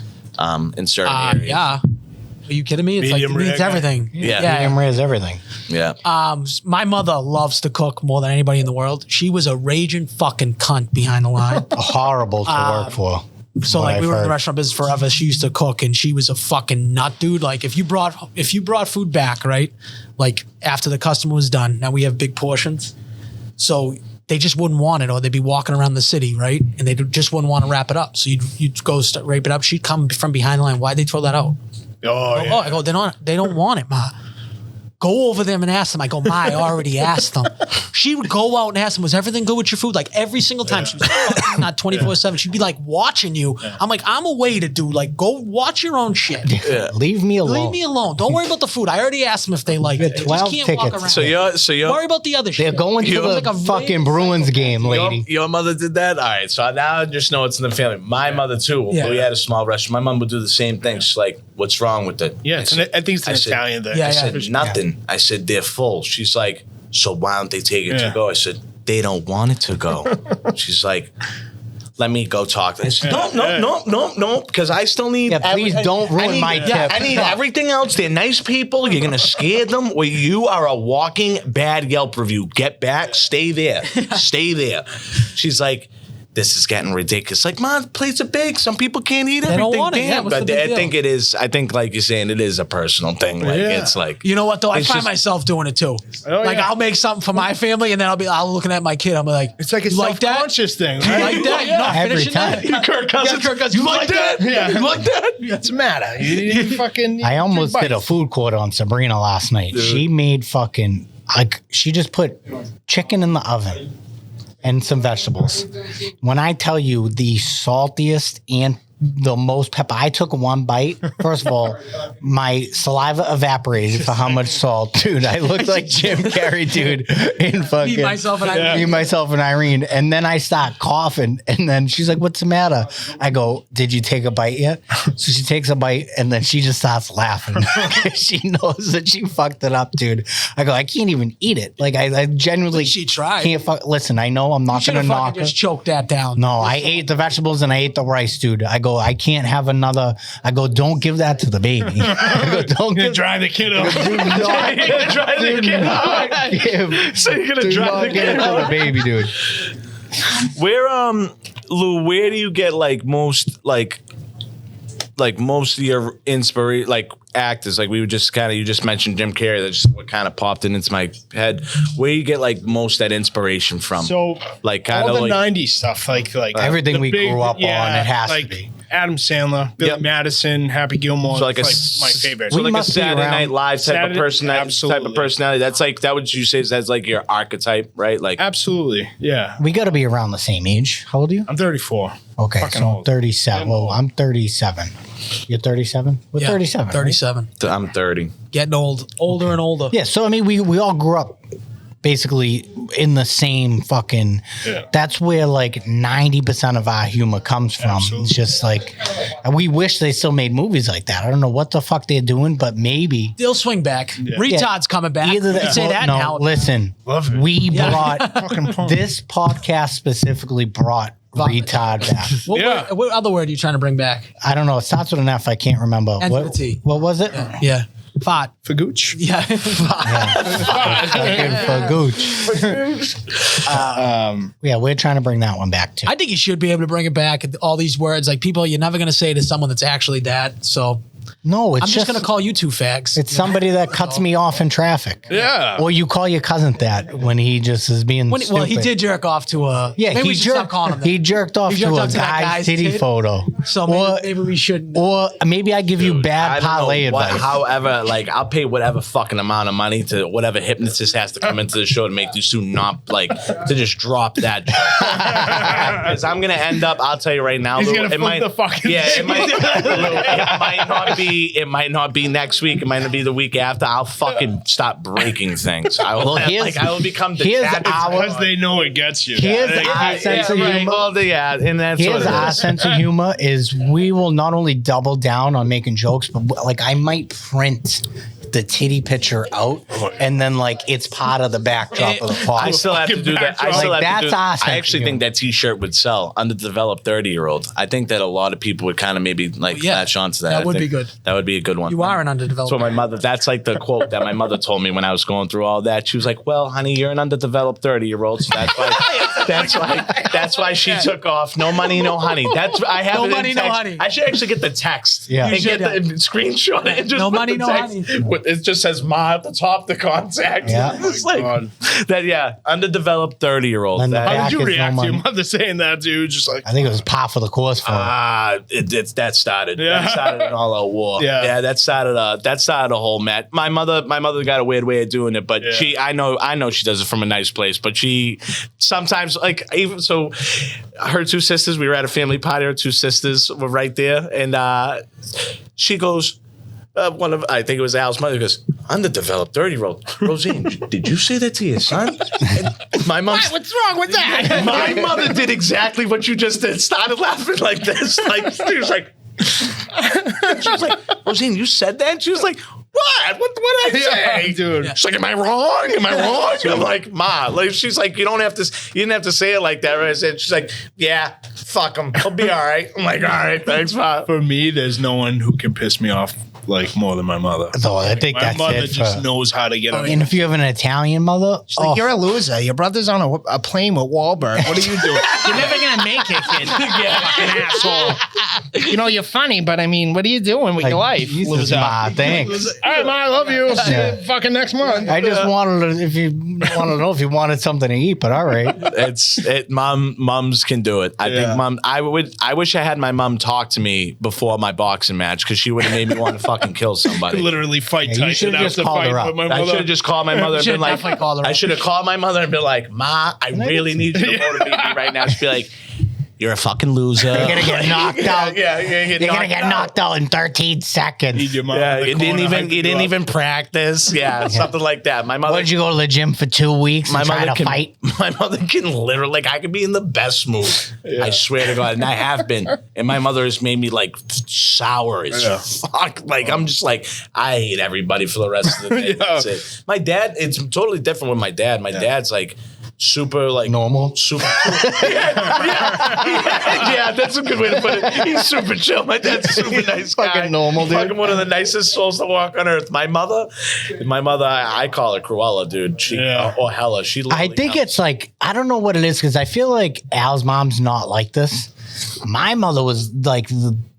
in certain areas. Yeah. Are you kidding me? It's Medium like, it means rare guy. everything. Yeah. Medium rare is everything. Yeah. My mother loves to cook more than anybody in the world. She was a raging fucking cunt behind the line. Horrible to work for. So what like I've we were in the heard. restaurant business forever. She used to cook and she was a fucking nut, dude. Like if you brought food back, right? Like after the customer was done, now we have big portions. So they just wouldn't want it, or they'd be walking around the city, right? And they just wouldn't want to wrap it up. So you'd go wrap it up. She'd come from behind the line. Why'd they throw that out? Oh, yeah. Oh, I go, they don't want it, Ma. Go over them and ask them. I go, Ma, I already asked them. She would go out and ask them, was everything good with your food? Like every single time. She was fucking not 24/7. She'd be like watching you. I'm like, I'm away to do. Like, go watch your own shit. Leave me alone. Leave me alone. Don't worry about the food. I already asked them if they like it. They 12 just can't walk tickets. around. So you're worry about the other shit. They're going to You're the like a fucking raging Bruins psycho. game, lady. Your mother did that? All right. So now I just know it's in the family. My mother, too. Yeah. We had a small restaurant. My mom would do the same thing. She's like, what's wrong with it? Yeah, I think it's an Italian thing. Yeah, I yeah. said, nothing. I said, they're full. She's like, so why don't they take it Yeah. to go? I said, they don't want it to go. She's like, let me go talk to this. No, because I still need. Yeah, please don't ruin my tip. I need everything else. They're nice people. You're gonna scare them. Well, you are a walking bad Yelp review. Get back. Stay there. Stay there. She's like, this is getting ridiculous. Like, Mom, plates are big. Some people can't eat everything. don't want it. Yeah, Damn. what's the But big I deal? think it is. I think, like you're saying, it is a personal thing. Like it's like You know what though? I It's find just- myself doing it too. Oh, Like yeah. I'll make something for my family, and then I'll looking at my kid. I'm like, It's like a you like that? self-conscious thing. You Right? like that? You're not Every finishing that? time. Kirk Cousins. Yeah, Kirk Cousins. You like that? Yeah. You like that? What's the matter? You fucking. I almost drink did a bites. food court on Sabrina last night. She made fucking she just put chicken in the oven and some vegetables. When I tell you the saltiest and the most pepper, I took one bite. First of all, my saliva evaporated for how much salt, dude. I looked like Jim Carrey, dude, in fucking Me, myself, and Irene. Me, myself, and Irene. And then I start coughing, and then she's like, "What's the matter?" I go, "Did you take a bite yet?" So she takes a bite, and then she just starts laughing. She knows that she fucked it up, dude. I go, "I can't even eat it." Like I genuinely She tried. can't fuck. Listen, I know I'm not Should gonna have knock fucking her. just choked that down. No, I ate the vegetables and I ate the rice, dude. I go, I can't have another. I go, don't give that to the baby. I go, don't You're gonna give. drive the kid up. Do not, do not give. So you're gonna Do drive not the give it kid to the baby, dude. Where Lou, where do you get like most most of your inspiration, like actors? Like you just mentioned Jim Carrey. That's just what kind of popped into my head. Where do you get like most that inspiration from? So like kind of all the like 90s stuff, like everything the we grew up on, it has like to be. Adam Sandler, Billy Madison, Happy Gilmore. So like my favorite. So We like a must be Saturday around- Night Live type of personality. Absolutely. Type of personality. That's like that. Would you say that's like your archetype, right? Like Absolutely, yeah. We got to be around the same age. How old are you? I'm 34. Okay, Fucking so old. 37. Well, I'm 37. You're 37? We're 37. right? 37. I'm 30. Getting older and older. Yeah, so I mean, we all grew up basically in the same fucking. Yeah. That's where like 90% of our humor comes from. Absolutely. It's just like, and we wish they still made movies like that. I don't know what the fuck they're doing, but maybe. They'll swing back. Retard's coming back. Either You can say that no, now. listen, Love it. we brought Fucking punk. this podcast specifically brought retard back. What other word are you trying to bring back? I don't know. It starts with an F. I can't remember. Ends with a T. What was it? Yeah. Fart. Fagooch. Yeah. Fucking for Gooch. Yeah, we're trying to bring that one back too. I think you should be able to bring it back. All these words, like people, you're never going to say to someone that's actually that. So No, it's I'm just going to call you two fags. It's somebody that cuts me off in traffic. Yeah. Or you call your cousin that when he just is being stupid. Well, he did jerk off to a. Yeah, maybe we should stop calling him that. He jerked off jerked to off a to that guy's guy's titty tit. photo. So maybe we shouldn't. Or maybe I give you bad I don't parlay know advice. however, like I'll pay whatever fucking amount of money to whatever hypnotist has to come into the show to make these two not like to just drop that. Because I'm gonna end up. I'll tell you right now. He's Lou, gonna it flip might, the fucking. yeah, it might, Lou, it might not be. It might not be next week. It might not be the week after. I'll fucking stop breaking things. I will. Well, here's- I will become the here's chat- Because they know it gets you. Here's They- our sense of right. humor. Well, yeah, and that's Here's what it our is. sense of humor is we will not only double down on making jokes, but like I might print the titty picture out and then like it's part of the backdrop of the pod. I still have to do that. I still Like, have to that's do. awesome. I actually think that T-shirt would sell. Underdeveloped 30-year-old. I think that a lot of people would kind of maybe like Yeah, latch onto that. that I would think be good. That would be a good one. You are an That's underdeveloped. what my mother. That's like the quote that my mother told me when I was going through all that. She was like, "Well, honey, you're an underdeveloped 30-year-old, so that's why. that's why she took off. No money, no honey. That's I have No it in money, no text. honey. I should actually get the text. Yeah. and You get should, the screenshot it. And just No put money, the no text honey. with- It just says "Ma" at the top. The contact. Yeah. It's like that. Yeah, underdeveloped 30-year-old. And the That- back How did you is no react to your money. mother saying that, dude? Just like, I think it was par for the course for him. It's that started. Yeah. That started an all-out war. Yeah. That started a whole mat. My mother got a weird way of doing it, but Yeah. I know she does it from a nice place, but she sometimes like even so, her two sisters. We were at a family party. Her two sisters were right there, and she goes. I think it was Al's mother goes, underdeveloped 30-year-old. Rosine, did you say that to your son? And my mom. what's wrong with that? My mother did exactly what you just did. Started laughing like this. Like she was like, Rosine, you said that? And she was like, what? What did I say? Yeah, dude. She's like, am I wrong? Am I wrong? And I'm like, Ma. Like she's like, you didn't have to say it like that, right? I said, she's like, yeah, fuck him. He'll be all right. I'm like, all right, thanks, Ma. For me, there's no one who can piss me off like more than my mother. So I think My that's mother it. just knows how to get on. And if you have an Italian mother, Like, you're a loser. Your brother's on a plane with Wahlberg. What are you doing? You're never gonna make it, kid. Fucking asshole. You know, you're funny, but I mean, what are you doing with your life? Jesus, Ma, thanks. All right, Ma, I love you. See you fucking next month. I just wanted to, if you want to know if you wanted something to eat, but all right. Mums can do it. I Yeah. think mom. I wish I had my mom talk to me before my boxing match because she would have made me want to fucking kill somebody. Literally fight Yeah, you Tyson should've just after called fight her up. with my I mother. should have just called my mother and should been like, definitely call her I up. should have called my mother and been like, Ma, I really need you to motivate me right now. She'd be like, you're a fucking loser. You're going to get knocked out. Yeah, You're going to get knocked out in 13 seconds. Need your mom Yeah, in the you didn't corner, even hype you didn't up. even practice. Yeah, something like that. My mother. What, did you go to the gym for 2 weeks My and try mother to can fight? My mother can literally like I could be in the best mood. I swear to God, and I have been. And my mother has made me like sour as fuck. Like I'm just like I hate everybody for the rest of the day. That's it. My dad, it's totally different with my dad. My dad's like super like Normal? super yeah, that's a good way to put it. He's super chill. My dad's a super nice guy. Fucking normal, dude. Fucking one of the nicest souls to walk on earth. My mother, I call her Cruella, dude. She or Hella. She. I think it's like, I don't know what it is because I feel like Al's mom's not like this. My mother was like,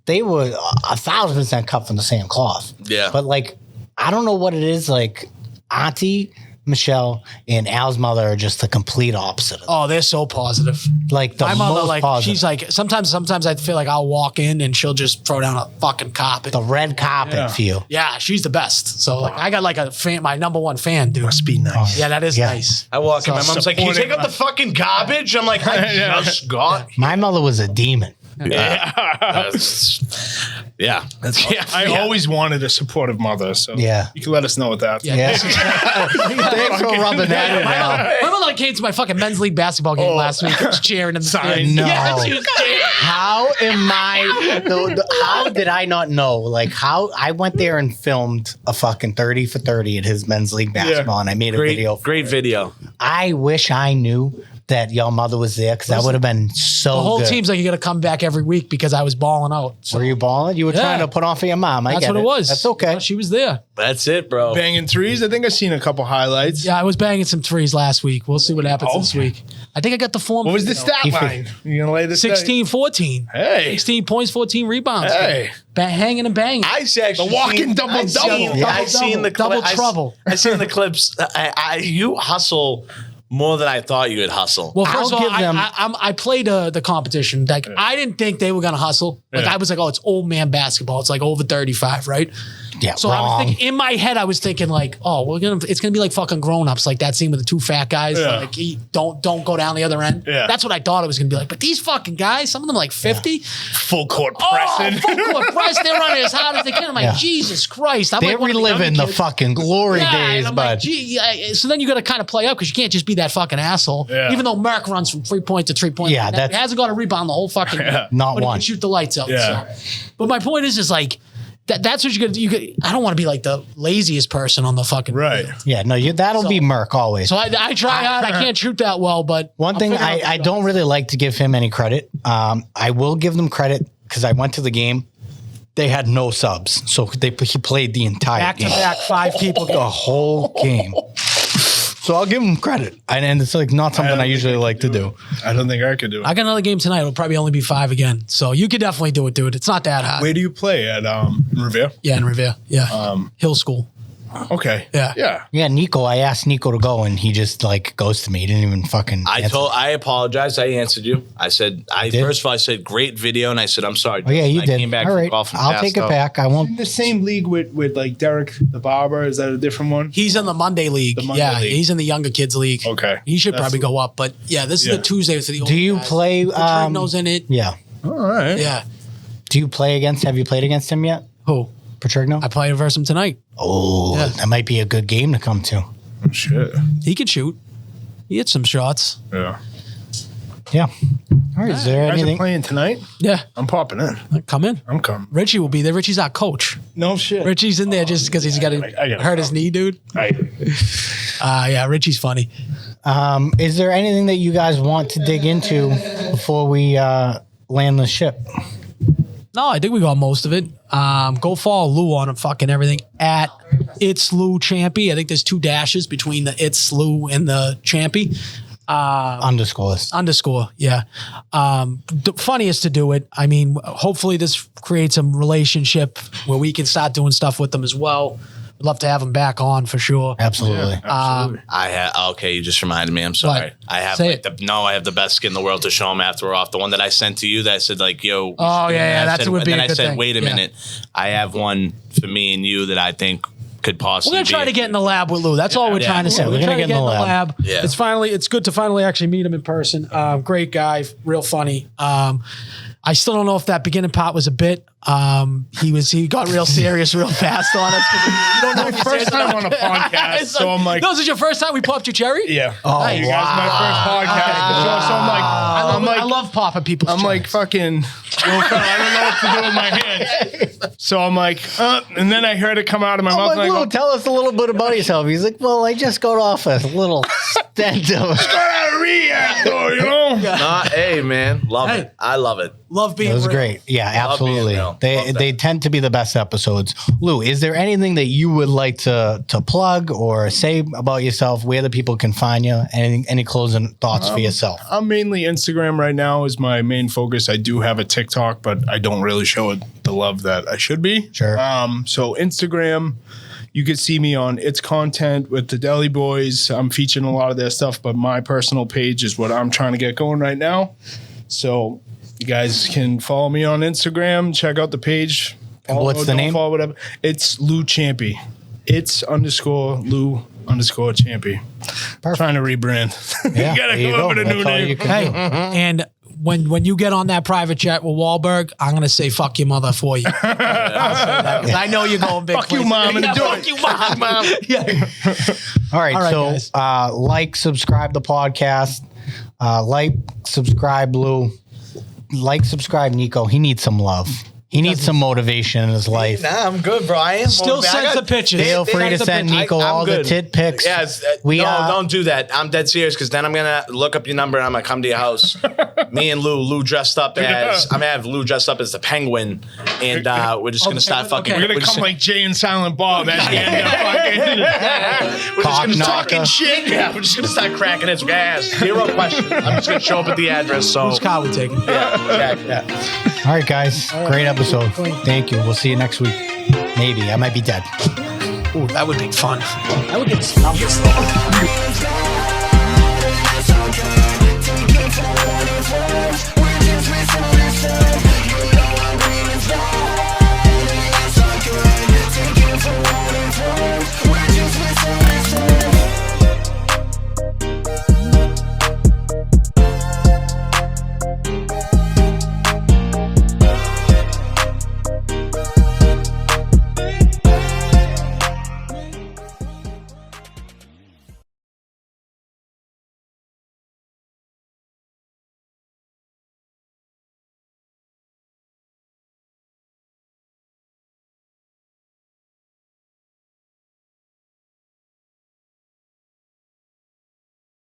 they were 1,000% cut from the same cloth. Yeah. But like, I don't know what it is. Like, Auntie Michelle and Al's mother are just the complete opposite of them. Oh, they're so positive. Like the My mother, most like positive. she's like sometimes I feel like I'll walk in and she'll just throw down a fucking carpet. the red carpet feel. Yeah, she's the best. So like I got like a fan, my number one fan, dude. Must be nice. Yeah, that is Yeah. nice. I walk in. My mom's like, "Can you take out the fucking garbage?" I'm like, "I just got." My mother was a demon. Yeah. I always wanted a supportive mother, so Yeah. you can let us know what that. Yeah. Thanks for rubbing that in, Al. My mother came to my fucking men's league basketball game last week. I was cheering in the stands. No. Yeah, she was cheering. How am I? How did I not know? Like, how I went there and filmed a fucking 30 for 30 at his men's league basketball, and I made a video. Great video. I wish I knew that your mother was there because that would have been so The whole good. team's like, you got to come back every week because I was balling out. So Were you balling? You were trying to put on for your mom. I that's get what it was. That's okay. She was there. That's it, bro. Banging threes. I think I've seen a couple highlights. Yeah, I was banging some threes last week. We'll see what happens this week. I think I got the form. What was the stat line? You gonna lay this? 16-14. Hey. 16 points, 14 rebounds. Hey. Hanging and banging. I actually The walking seen- double-double. I seen the Double I trouble. I seen the clips. You hustle more than I thought you would hustle. Well, first I'll of all, give them- I played the competition. Like I didn't think they were gonna hustle. Like I was like, oh, it's old man basketball. It's like over 35, right? Yeah, So I was wrong. thinking in my head, I was thinking like, oh, it's gonna be like fucking grown ups, like that scene with the two fat guys. Yeah. Like don't go down the other end. Yeah. That's what I thought it was gonna be like. But these fucking guys, some of them like 50. Full court Oh, pressing. full court press. They're running as hard as they can. I'm like, Yeah. Jesus Christ. I'm They're like one of the reliving younger the kids. fucking glory Yeah, days, and I'm like, bud. gee, so then you got to kind of play up because you can't just be that fucking asshole. Yeah. Even though Mark runs from 3 point to 3 point. Yeah, he that's- hasn't got a rebound the whole fucking game. Not but one. He can shoot the lights out. Yeah. So. But my point is like that's what you could. I don't want to be like the laziest person on the fucking Right. Yeah, no, that'll be Merc always. So I try hard. I can't shoot that well, but One thing I don't really like to give him any credit. I will give them credit because I went to the game. They had no subs, so he played the entire back to game, back 5 people. the whole game. So I'll give him credit, and it's like not something I usually like to do. I don't think I could do it. I got another game tonight. It'll probably only be 5 again. So you could definitely do it, dude. It's not that hard. Where do you play at Revere? Yeah, in Revere. Yeah. Hill School. Okay. Yeah. Yeah. Yeah, Nico. I asked Nico to go, and he just like ghosted me. He didn't even fucking. answer. I apologized. I answered you. I said, first of all, I said, great video. And I said, I'm sorry. Oh yeah, you I did. Came back All from right, golf and I'll passed take it out. back. I won't. In the same league with like Derek the Barber. Is that a different one? He's in the Monday League. The Monday yeah, League. he's in the younger kids league. Okay. He should That's- probably go up. But yeah, this is Yeah. the Tuesday for the old Do you guys. play? Patrigno's in it. Yeah. All right. Yeah. Do you play against? Have you played against him yet, Who? Patrigno? I played versus him tonight. Oh, Yeah. that might be a good game to come to. Oh, shit. He can shoot. He hit some shots. Yeah. Yeah. All right. Is there You guys are anything? playing tonight? Yeah. I'm popping in. Come in. I'm coming. Richie will be there. Richie's our coach. No shit. Richie's in there just because he's got I gotta hurt go. his knee, dude. Yeah, Richie's funny. Is there anything that you guys want to dig into before we land the ship? No, I think we got most of it. Go follow Lou on fucking everything at It's Lou Ciampi. I think there's 2 dashes between the It's Lou and the Ciampi. Underscores. Underscore, yeah. The funniest to do it. I mean, hopefully this creates a relationship where we can start doing stuff with them as well. We'd love to have them back on for sure. Absolutely. Okay, you just reminded me. I'm sorry. What? I have Say I have the best skin in the world to show them after we're off. The one that I sent to you that I said like, yo. we Oh, should do yeah, that. that's what would be And a then I good said, thing. wait a Yeah. minute. I have one for me and you that I think could We're possibly gonna try be to get in the lab with Lou. That's all we're trying to say. Yeah, We're trying to get in the lab. Yeah. It's good to finally actually meet him in person. Great guy, real funny. I still don't know if that beginning part was a bit. He got real serious real fast on us. You don't know if First time on a podcast, so I'm like, no, this is your first time we popped your cherry? yeah. Nice. You guys, my first podcast. So I'm like, I love love popping people's I'm like cherries. fucking, well, fella, I don't know what to do with my hands. So I'm like, and then I heard it come out of my mouth. I'm like, and I Lou, go, tell us a little bit about yourself. He's like, well, I just got off a little stent of. got out of rehab, though, you know? Hey, man. Love Hey. it. I love it. Love being It was real. great. Yeah, Love being absolutely. real. They tend to be the best episodes. Lou, is there anything that you would like to plug or say about yourself, where the people can find you? Any closing thoughts for yourself? I'm mainly Instagram right now is my main focus. I do have a TikTok, but I don't really show it the love that I should be. Sure. So Instagram, you can see me on It's Content with the Deli Boys. I'm featuring a lot of their stuff, but my personal page is what I'm trying to get going right now. So you guys can follow me on Instagram, check out the page. And what's the don't name? Follow, whatever. It's Lou Ciampi. It's _Lou _Ciampi. Trying to rebrand. Yeah, you gotta there you go up go. with a new That's all name. you can Hey, and when you get on that private jet with Wahlberg, I'm gonna say fuck your mother for you. I'll say that, 'cause I know you're going big. Fuck you, places. mom, and Yeah, do fuck it. you, mom. Yeah. All right, All right, so guys. like, subscribe the podcast. Like, subscribe Lou. Like, subscribe Nico. He needs some love. He needs some motivation in his life. Nah, I'm good, bro. I am. Still sends the pictures. Feel free to Sends the send pictures. Nico all the tit pics. Yes. We, no, don't do that. I'm dead serious because then I'm gonna look up your number and I'm gonna come to your house. Me and Lou dressed up as I'm gonna have Lou dressed up as the Penguin, and we're just gonna start fucking. Okay. We're gonna just come like Jay and Silent Bob at the end of fucking. we're just Cock gonna knocker. talking shit. Yeah, we're just gonna start cracking his gas. 0 questions. I'm just gonna show up at the address. So Whose car we taking? yeah, exactly. All right, guys. Great episode. Thank you. We'll see you next week. Maybe. I might be dead. Ooh, that would be fun. That would get